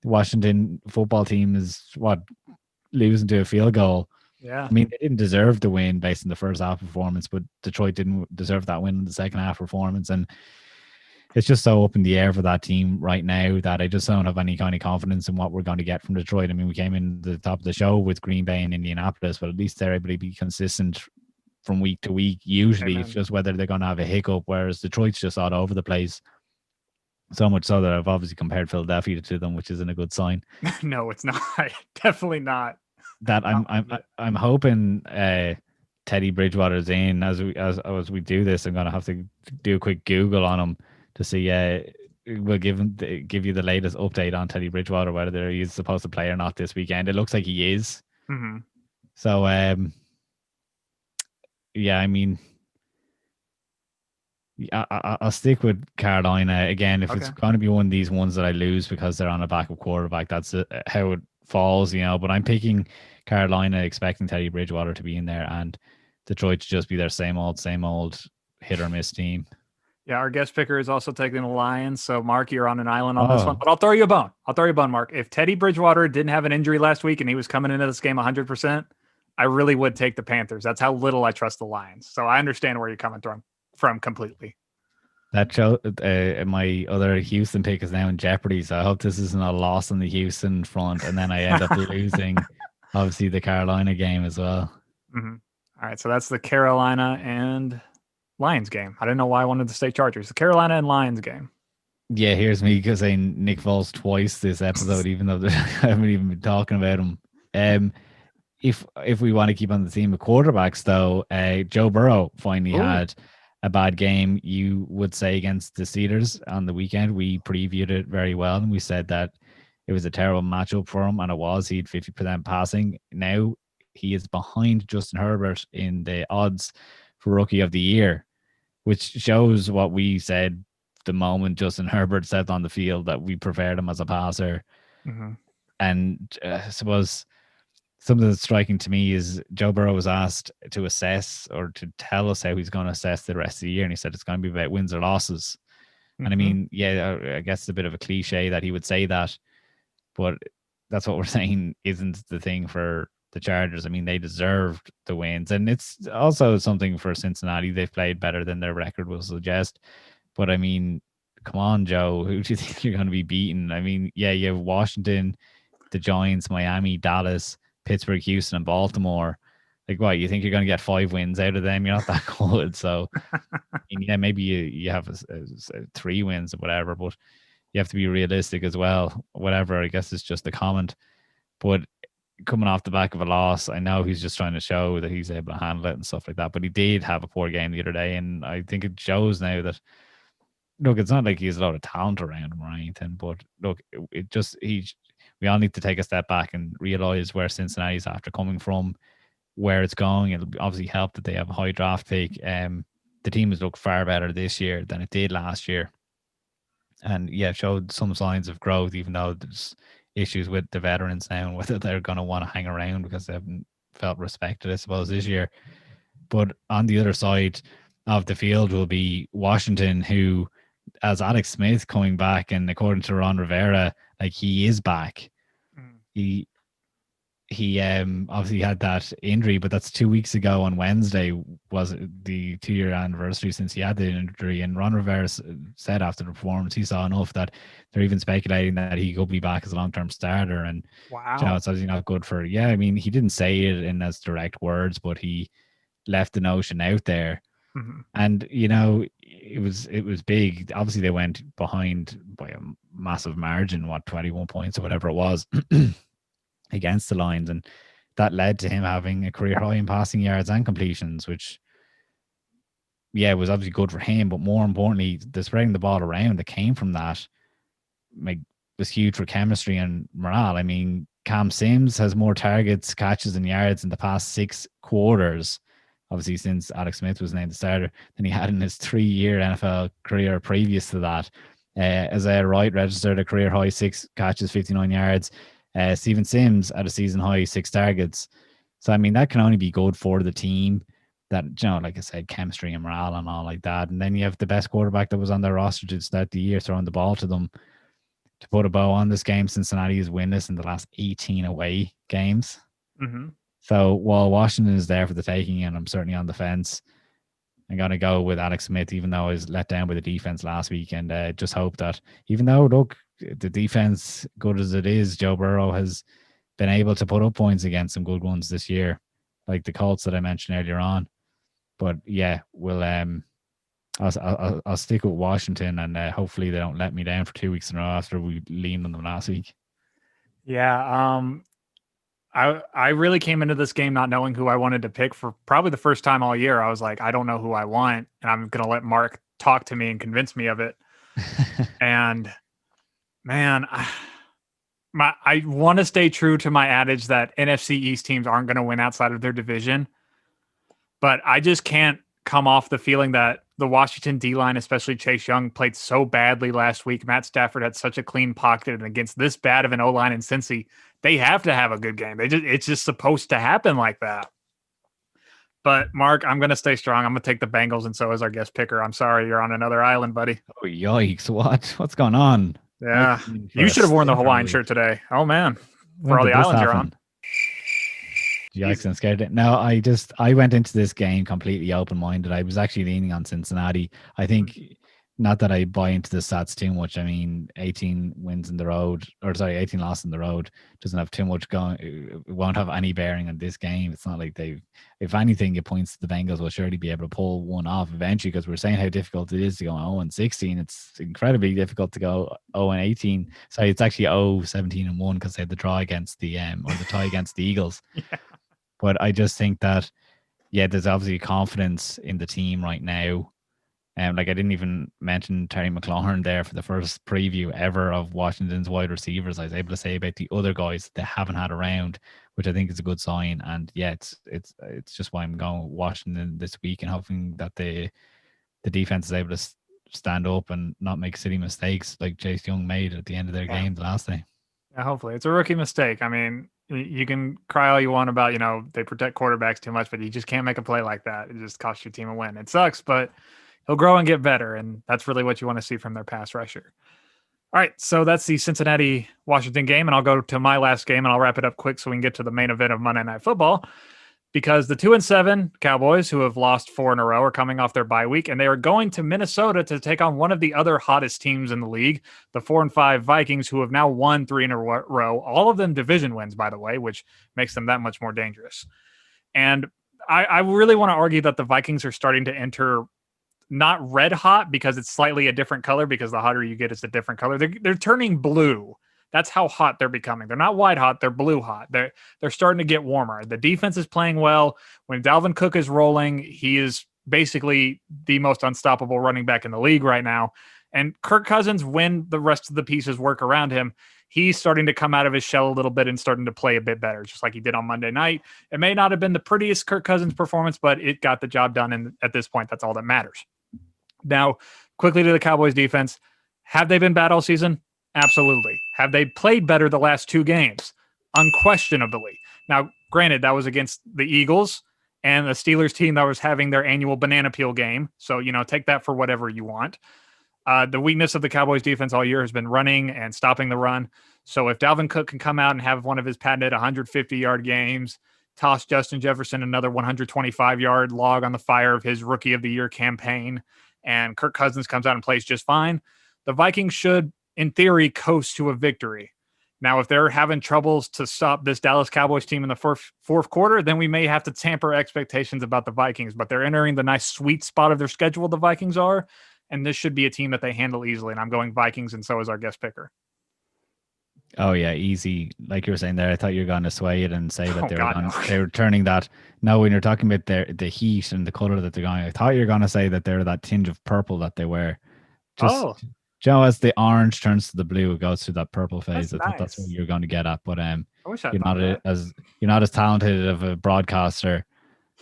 Speaker 2: the Washington football team is losing to a field goal.
Speaker 1: Yeah.
Speaker 2: I mean, they didn't deserve the win based on the first half performance, but Detroit didn't deserve that win in the second half performance. And it's just so up in the air for that team right now that I just don't have any kind of confidence in what we're going to get from Detroit. I mean, we came in the top of the show with Green Bay and Indianapolis, but at least they're able to be consistent from week to week. Usually It's just whether they're going to have a hiccup, whereas Detroit's just all over the place. So much so that I've obviously compared Philadelphia to them, which isn't a good sign.
Speaker 1: No, it's not. Definitely not.
Speaker 2: That I'm hoping Teddy Bridgewater's in as we do this. I'm going to have to do a quick Google on him to see. We'll give you the latest update on Teddy Bridgewater, whether he's supposed to play or not this weekend. It looks like he is.
Speaker 1: Mm-hmm.
Speaker 2: So I mean, I'll stick with Carolina again. If it's going to be one of these ones that I lose because they're on a backup quarterback, that's how it falls, But I'm picking Carolina, expecting Teddy Bridgewater to be in there, and Detroit to just be their same old hit or miss team.
Speaker 1: Yeah, our guest picker is also taking the Lions. So, Mark, you're on an island on this one. But I'll throw you a bone. Mark. If Teddy Bridgewater didn't have an injury last week and he was coming into this game 100%, I really would take the Panthers. That's how little I trust the Lions. So I understand where you're coming from completely.
Speaker 2: That show, my other Houston pick is now in jeopardy. So I hope this isn't a loss on the Houston front, and then I end up losing, obviously, the Carolina game as well.
Speaker 1: Mm-hmm. All right, so that's the Carolina and Lions game. I didn't know why I wanted to say Chargers. The Carolina and Lions game.
Speaker 2: Yeah, here's me saying Nick Foles twice this episode, even though I haven't even been talking about him. If we want to keep on the theme of quarterbacks, though, Joe Burrow finally had a bad game, you would say, against the Steelers on the weekend. We previewed it very well, and we said that it was a terrible matchup for him, and it was. He had 50% passing. Now he is behind Justin Herbert in the odds for Rookie of the Year, which shows what we said the moment Justin Herbert stepped on the field, that we preferred him as a passer.
Speaker 1: Mm-hmm.
Speaker 2: And I suppose something that's striking to me is Joe Burrow was asked to assess or to tell us how he's going to assess the rest of the year. And he said it's going to be about wins or losses. Mm-hmm. And I mean, I guess it's a bit of a cliche that he would say that, but that's what we're saying isn't the thing for the Chargers. I mean, they deserved the wins. And it's also something for Cincinnati. They've played better than their record will suggest. But I mean, come on, Joe, who do you think you're going to be beating? I mean, you have Washington, the Giants, Miami, Dallas, Pittsburgh, Houston, and Baltimore. Like, what, you think you're going to get 5 wins out of them? You're not that good. So, I mean, maybe you have a 3 wins or whatever, but you have to be realistic as well. Whatever, I guess it's just a comment. But coming off the back of a loss, I know he's just trying to show that he's able to handle it and stuff like that. But he did have a poor game the other day, and I think it shows now that, look, it's not like he has a lot of talent around him or anything, but look, we all need to take a step back and realize where Cincinnati's after coming from, where it's going. It'll obviously help that they have a high draft pick. The team has looked far better this year than it did last year. And showed some signs of growth, even though there's issues with the veterans now and whether they're going to want to hang around because they haven't felt respected, I suppose, this year. But on the other side of the field will be Washington, who, as Alex Smith coming back, and according to Ron Rivera, like, he is back. He he obviously had that injury, but that's 2 weeks ago on Wednesday was the 2-year anniversary since he had the injury. And Ron Rivera said after the performance, he saw enough that they're even speculating that he could be back as a long-term starter. And
Speaker 1: Wow.
Speaker 2: it's obviously not good for. Yeah, I mean, he didn't say it in as direct words, but he left the notion out there.
Speaker 1: Mm-hmm.
Speaker 2: And it was big. Obviously, they went behind by a massive margin, 21 points or whatever it was. Against the Lions, and that led to him having a career high in passing yards and completions, which was obviously good for him. But more importantly, the spreading the ball around that came from that was huge for chemistry and morale. I mean, Cam Sims has more targets, catches, and yards in the past 6 quarters, obviously since Alex Smith was named the starter, than he had in his 3-year NFL career previous to that. Isaiah Wright registered a career high 6 catches, 59 yards. Steven Sims at a season high 6 targets. So, I mean, that can only be good for the team. That, like I said, chemistry and morale and all like that. And then you have the best quarterback that was on their roster to start the year throwing the ball to them. To put a bow on this game, Cincinnati has winless in the last 18 away games.
Speaker 1: Mm-hmm.
Speaker 2: So while Washington is there for the taking, and I'm certainly on the fence, I'm going to go with Alex Smith, even though I was let down by the defense last week. And just hope that, even though, look, the defense, good as it is, Joe Burrow has been able to put up points against some good ones this year, like the Colts that I mentioned earlier on. But yeah, I'll stick with Washington, and hopefully they don't let me down for 2 weeks in a row after we leaned on them last week.
Speaker 1: Yeah. I really came into this game not knowing who I wanted to pick for probably the first time all year. I was like, I don't know who I want, and I'm going to let Mark talk to me and convince me of it. And man, I want to stay true to my adage that NFC East teams aren't going to win outside of their division, but I just can't come off the feeling that the Washington D-line, especially Chase Young, played so badly last week. Matt Stafford had such a clean pocket, and against this bad of an O-line in Cincy, they have to have a good game. It's just supposed to happen like that. But Mark, I'm going to stay strong. I'm going to take the Bengals, and so is our guest picker. I'm sorry, you're on another island, buddy.
Speaker 2: Oh, yikes. What's going on?
Speaker 1: Yeah. You should have worn the Hawaiian shirt today. Oh, man. For all the islands you're on.
Speaker 2: Yikes, I'm scared. No, I went into this game completely open-minded. I was actually leaning on Cincinnati. I think, not that I buy into the stats too much. I mean, 18 wins in the road, 18 losses in the road doesn't have too much going. It won't have any bearing on this game. It's not like if anything, it points to the Bengals will surely be able to pull one off eventually, because we're saying how difficult it is to go 0-16. It's incredibly difficult to go 0-18. Sorry, it's actually 0-17-1 because they had the draw against the tie against the Eagles.
Speaker 1: Yeah.
Speaker 2: But I just think that, there's obviously confidence in the team right now. Like I didn't even mention Terry McLaurin there for the first preview ever of Washington's wide receivers. I was able to say about the other guys that they haven't had around, which I think is a good sign. And it's just why I'm going Washington this week, and hoping that the defense is able to stand up and not make silly mistakes like Chase Young made at the end of their game last day.
Speaker 1: Yeah, hopefully it's a rookie mistake. I mean, you can cry all you want about, they protect quarterbacks too much, but you just can't make a play like that. It just costs your team a win. It sucks, but he'll grow and get better. And that's really what you want to see from their pass rusher. All right. So that's the Cincinnati-Washington game. And I'll go to my last game, and I'll wrap it up quick so we can get to the main event of Monday Night Football, because the 2-7 Cowboys, who have lost 4 in a row, are coming off their bye week, and they are going to Minnesota to take on one of the other hottest teams in the league, the 4-5 Vikings, who have now won 3 in a row, all of them division wins, by the way, which makes them that much more dangerous. And I really want to argue that the Vikings are starting to enter not red hot, because it's slightly a different color, because the hotter you get, it's a different color. They're turning blue. That's how hot they're becoming. They're not white hot. They're blue hot. They're starting to get warmer. The defense is playing well. When Dalvin Cook is rolling, he is basically the most unstoppable running back in the league right now. And Kirk Cousins, when the rest of the pieces work around him, he's starting to come out of his shell a little bit and starting to play a bit better, just like he did on Monday night. It may not have been the prettiest Kirk Cousins performance, but it got the job done. And at this point, that's all that matters. Now, quickly to the Cowboys defense. Have they been bad all season? Absolutely. Have they played better the last 2 games? Unquestionably. Now, granted, that was against the Eagles and the Steelers team that was having their annual banana peel game. So, take that for whatever you want. The weakness of the Cowboys defense all year has been running and stopping the run. So if Dalvin Cook can come out and have one of his patented 150-yard games, toss Justin Jefferson another 125-yard log on the fire of his Rookie of the Year campaign, and Kirk Cousins comes out and plays just fine, the Vikings should, in theory, coast to a victory. Now, if they're having troubles to stop this Dallas Cowboys team in the fourth quarter, then we may have to tamper expectations about the Vikings. But they're entering the nice sweet spot of their schedule, the Vikings are, and this should be a team that they handle easily. And I'm going Vikings, and so is our guest picker.
Speaker 2: Oh yeah, easy. Like you were saying there, I thought you were going to sway it and say that
Speaker 1: no.
Speaker 2: they were turning that. No, when you're talking about the heat and the color that they're going, I thought you were going to say that they're that tinge of purple that they wear. As the orange turns to the blue, it goes through that purple phase. I thought that's what you're going to get at, but you're not as talented of a broadcaster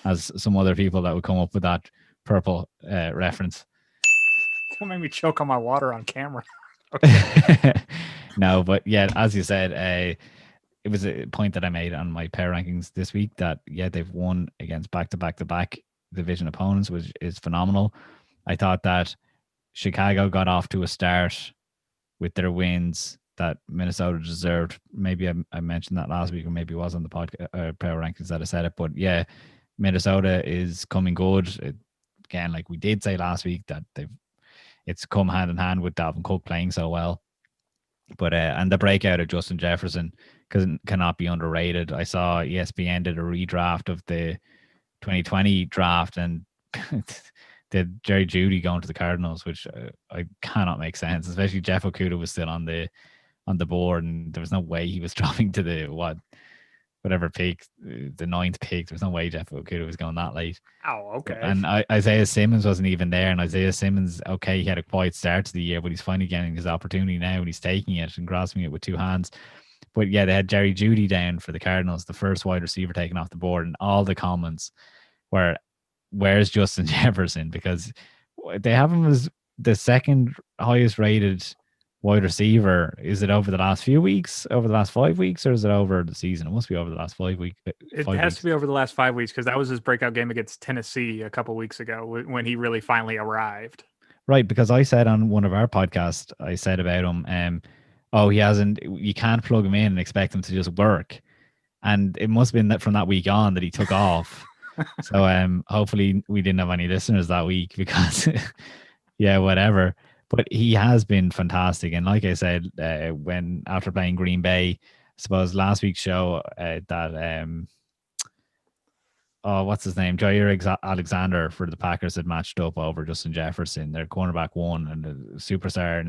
Speaker 2: as some other people that would come up with that purple reference.
Speaker 1: Don't make me choke on my water on camera.
Speaker 2: No, but yeah, as you said, it was a point that I made on my power rankings this week that they've won against back-to-back division opponents, which is phenomenal. I thought that Chicago got off to a start with their wins that Minnesota deserved. Maybe I mentioned that last week, or maybe it was on the podcast power rankings that I said it. But yeah, Minnesota is coming good. Again, like we did say last week, that it's come hand in hand with Dalvin Cook playing so well. But and the breakout of Justin Jefferson cannot be underrated. I saw ESPN did a redraft of the 2020 draft, and did Jerry Jeudy going to the Cardinals, which I cannot make sense. Especially Jeff Okudah was still on the board, and there was no way he was dropping to the whatever pick, the 9th pick. There was no way Jeff Okudah was going that late.
Speaker 1: Oh, okay.
Speaker 2: And Isaiah Simmons wasn't even there. And Isaiah Simmons, okay, he had a quiet start to the year, but he's finally getting his opportunity now, and he's taking it and grasping it with two hands. But yeah, they had Jerry Jeudy down for the Cardinals, the first wide receiver taken off the board, and all the comments were, where's Justin Jefferson? Because they have him as the second highest rated wide receiver. Is it over the last few weeks, over the last 5 weeks, or is it over the season? It must be over the last 5 weeks.
Speaker 1: It has to be over the last 5 weeks, because that was his breakout game against Tennessee a couple weeks ago when he really finally arrived.
Speaker 2: Right, because I said on one of our podcasts, I said about him, you can't plug him in and expect him to just work. And it must have been that from that week on that he took off. So hopefully we didn't have any listeners that week, because yeah, whatever. But he has been fantastic. And like I said, when after playing Green Bay, I suppose last week's show, what's his name? Jair Alexander for the Packers had matched up over Justin Jefferson, their cornerback one, and the superstar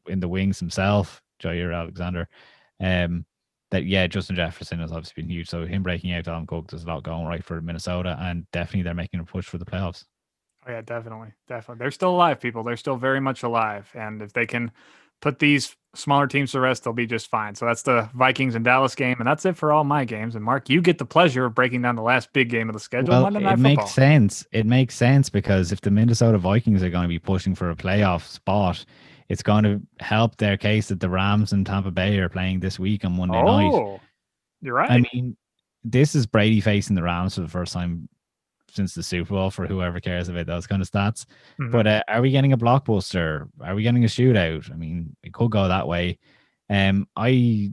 Speaker 2: in the wings himself, Jair Alexander. Justin Jefferson has obviously been huge. So him breaking out Dalvin Cook, there's a lot going right for Minnesota, and definitely they're making a push for the playoffs.
Speaker 1: Oh yeah, definitely. They're still alive, people. They're still very much alive, and if they can put these smaller teams to rest, they'll be just fine. So that's the Vikings and Dallas game, and that's it for all my games. And Mark, you get the pleasure of breaking down the last big game of the schedule.
Speaker 2: Well,
Speaker 1: Monday Night Football.
Speaker 2: Makes sense. It makes sense, because if the Minnesota Vikings are going to be pushing for a playoff spot, it's going to help their case that the Rams and Tampa Bay are playing this week on Monday night.
Speaker 1: Oh, you're right.
Speaker 2: I mean, this is Brady facing the Rams for the first time since the Super Bowl, for whoever cares about those kind of stats. Mm-hmm. But are we getting a blockbuster? Are we getting a shootout? I mean, it could go that way. I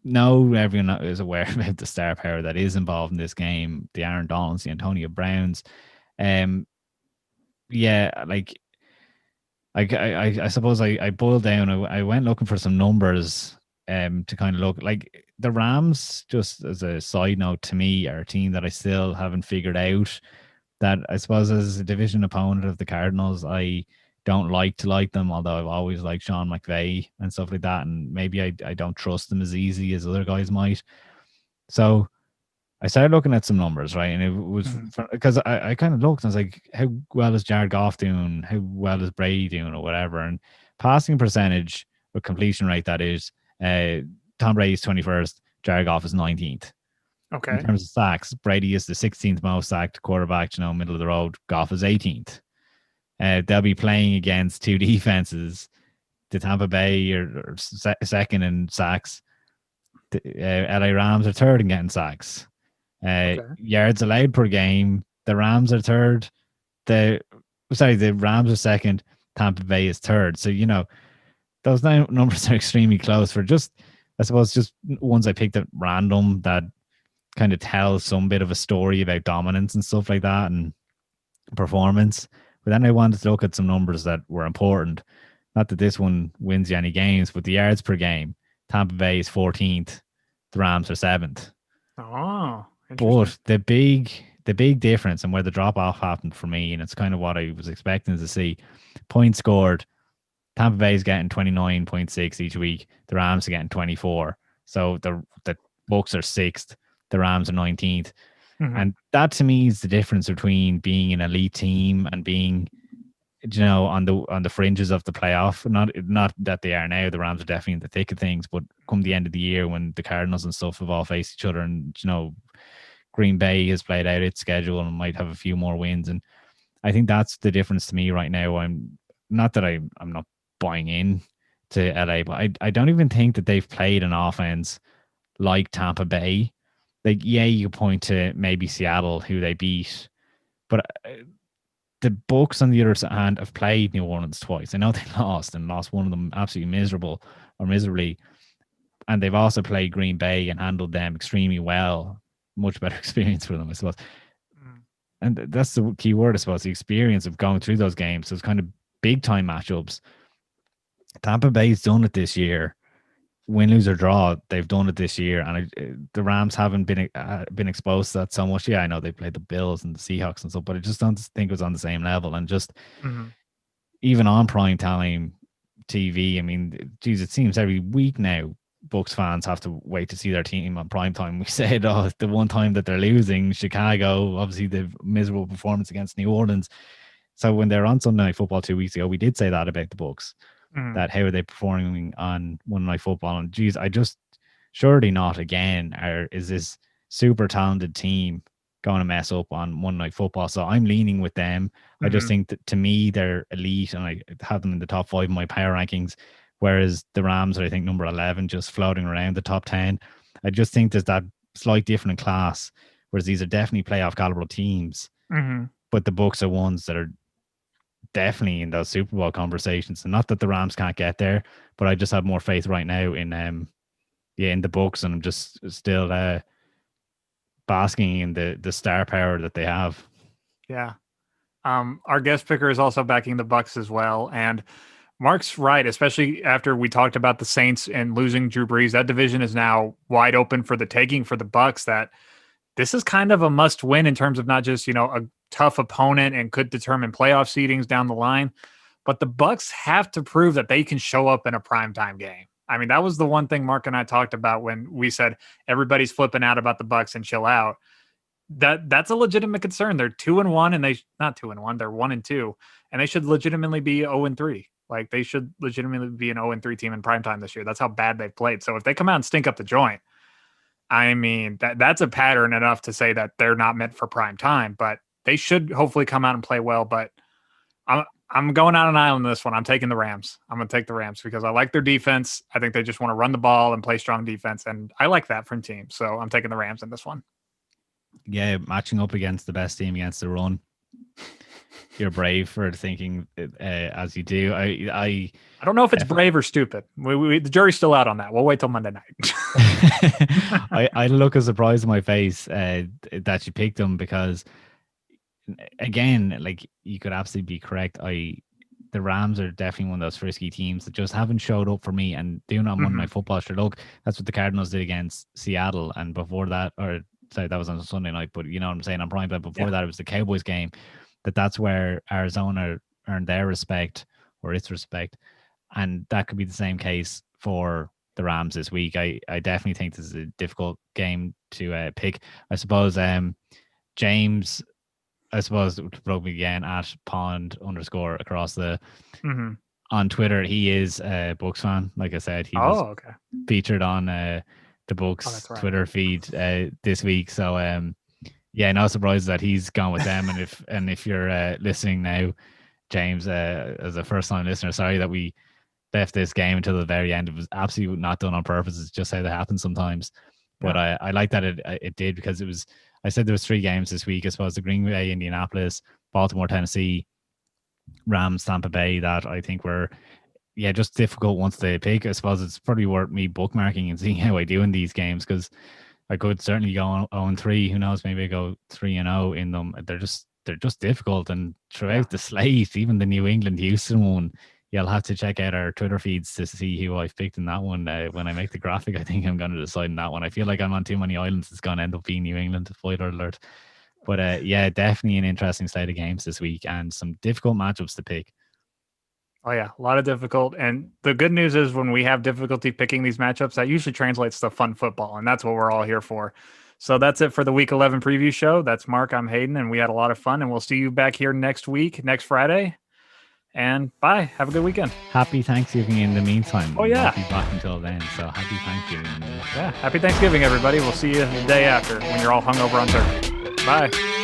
Speaker 2: know everyone is aware about the star power that is involved in this game, the Aaron Donalds, the Antonio Browns. I suppose I boiled down. I went looking for some numbers to kind of look like the Rams, just as a side note to me, are a team that I still haven't figured out. That I suppose as a division opponent of the Cardinals, I don't like them, although I've always liked Sean McVay and stuff like that. And maybe I don't trust them as easy as other guys might. So I started looking at some numbers, right? And it was because I kind of looked and I was like, how well is Jared Goff doing? How well is Brady doing, or whatever? And passing percentage or completion rate, that is, Tom Brady's 21st, Jared Goff is 19th.
Speaker 1: Okay.
Speaker 2: In terms of sacks, Brady is the 16th most sacked quarterback, middle of the road. Goff is 18th. They'll be playing against two defenses. The Tampa Bay are second in sacks. The LA Rams are third in getting sacks. Yards allowed per game, the Rams are third. The Rams are second. Tampa Bay is third. So, those numbers are extremely close for just, I suppose, just ones I picked at random that kind of tell some bit of a story about dominance and stuff like that and performance. But then I wanted to look at some numbers that were important. Not that this one wins you any games, but the yards per game. Tampa Bay is 14th. The Rams are 7th.
Speaker 1: Oh, interesting.
Speaker 2: But the big difference and where the drop off happened for me, and it's kind of what I was expecting to see. Points scored. Tampa Bay is getting 29.6 each week. The Rams are getting 24. So the Bucs are 6th. The Rams are 19th.
Speaker 1: Mm-hmm.
Speaker 2: And that to me is the difference between being an elite team and being, on the fringes of the playoff. Not that they are now. The Rams are definitely in the thick of things, but come the end of the year when the Cardinals and stuff have all faced each other, and Green Bay has played out its schedule and might have a few more wins, and I think that's the difference to me right now. I'm not buying in to LA, but I don't even think that they've played an offense like Tampa Bay. Like, yeah, you point to maybe Seattle, who they beat, but the Bucs on the other hand have played New Orleans twice. I know they lost one of them absolutely miserably, and they've also played Green Bay and handled them extremely well. Much better experience for them, I suppose. And that's the key word, I suppose, the experience of going through those games. Those kind of big time matchups. Tampa Bay's done it this year. Win, lose, or draw, they've done it this year, and the Rams haven't been exposed to that so much. Yeah, I know they played the Bills and the Seahawks and stuff, but I just don't think it was on the same level. And just even on prime time TV, I mean, geez, it seems every week now Bucs fans have to wait to see their team on prime time. We said, the one time that they're losing, Chicago, obviously the miserable performance against New Orleans. So when they're on Sunday Night Football 2 weeks ago, we did say that about the Bucs. That how are they performing on Monday Night Football? And geez, I just surely not again. Is this super talented team going to mess up on Monday Night Football? So I'm leaning with them. I just think that to me they're elite, and I have them in the top 5 of my power rankings. Whereas the Rams are, I think, number 11, just floating around the top 10. I just think there's that slight different class. Whereas these are definitely playoff caliber teams, but the Bucs are ones that are definitely in those Super Bowl conversations. And not that the Rams can't get there, but I just have more faith right now in in the Bucs, and I'm just still basking in the star power that they have.
Speaker 1: Yeah. Our guest picker is also backing the Bucs as well, and Mark's right, especially after we talked about the Saints and losing Drew Brees. That division is now wide open for the taking for the Bucs. That this is kind of a must win in terms of not just, a tough opponent and could determine playoff seedings down the line, but the Bucs have to prove that they can show up in a primetime game. I mean, that was the one thing Mark and I talked about when we said everybody's flipping out about the Bucs and chill out. That's a legitimate concern. They're 2-1, and they not 2-1, they're 1-2, and they should legitimately be 0-3. Like, they should legitimately be an 0-3 team in primetime this year. That's how bad they've played. So if they come out and stink up the joint, I mean, that's a pattern enough to say that they're not meant for prime time, but they should hopefully come out and play well. But I'm going out on an island in this one. I'm taking the Rams. I'm going to take the Rams because I like their defense. I think they just want to run the ball and play strong defense, and I like that from teams. So I'm taking the Rams in this one.
Speaker 2: Yeah, matching up against the best team against the run. You're brave for thinking as you do. I
Speaker 1: don't know if it's brave or stupid. The jury's still out on that. We'll wait till Monday night.
Speaker 2: I look a surprise on my face that you picked them because, again, like, you could absolutely be correct. The Rams are definitely one of those frisky teams that just haven't showed up for me, and doing on Monday Night Football. Sure, look, that's what the Cardinals did against Seattle, and before that, or sorry, that was on a Sunday night, but you know what I'm saying, on prime time. Before that, it was the Cowboys game. That's where Arizona earned their respect, or its respect, and that could be the same case for the Rams this week. I definitely think this is a difficult game to pick. I suppose James, I suppose, to plug me again at pond_ across the on Twitter. He is a Bucs fan. Like I said, he was featured on the Bucs Twitter feed this week. So yeah, no surprise that he's gone with them. And if you're listening now, James, as a first time listener, sorry that we left this game until the very end. It was absolutely not done on purpose. It's just how that happens sometimes. But I like that it did, because it was, I said there was 3 games this week. I suppose the Green Bay, Indianapolis, Baltimore, Tennessee, Rams, Tampa Bay, that I think were just difficult once they pick. I suppose it's probably worth me bookmarking and seeing how I do in these games, because I could certainly go 0-3. Who knows? Maybe I go 3-0 in them. They're just difficult, and throughout the slate, even the New England Houston one, you'll have to check out our Twitter feeds to see who I've picked in that one. When I make the graphic, I think I'm going to decide on that one. I feel like I'm on too many islands. It's going to end up being New England. Spoiler alert. But definitely an interesting slate of games this week, and some difficult matchups to pick.
Speaker 1: Oh yeah, a lot of difficult. And the good news is when we have difficulty picking these matchups, that usually translates to fun football, and that's what we're all here for. So that's it for the Week 11 preview show. That's Mark, I'm Hayden, and we had a lot of fun, and we'll see you back here next week, next Friday. And bye. Have a good weekend.
Speaker 2: Happy Thanksgiving in the meantime.
Speaker 1: Oh yeah.
Speaker 2: We'll be back until then. So happy Thanksgiving.
Speaker 1: Yeah. Happy Thanksgiving, everybody. We'll see you the day after when you're all hungover on turkey. Bye.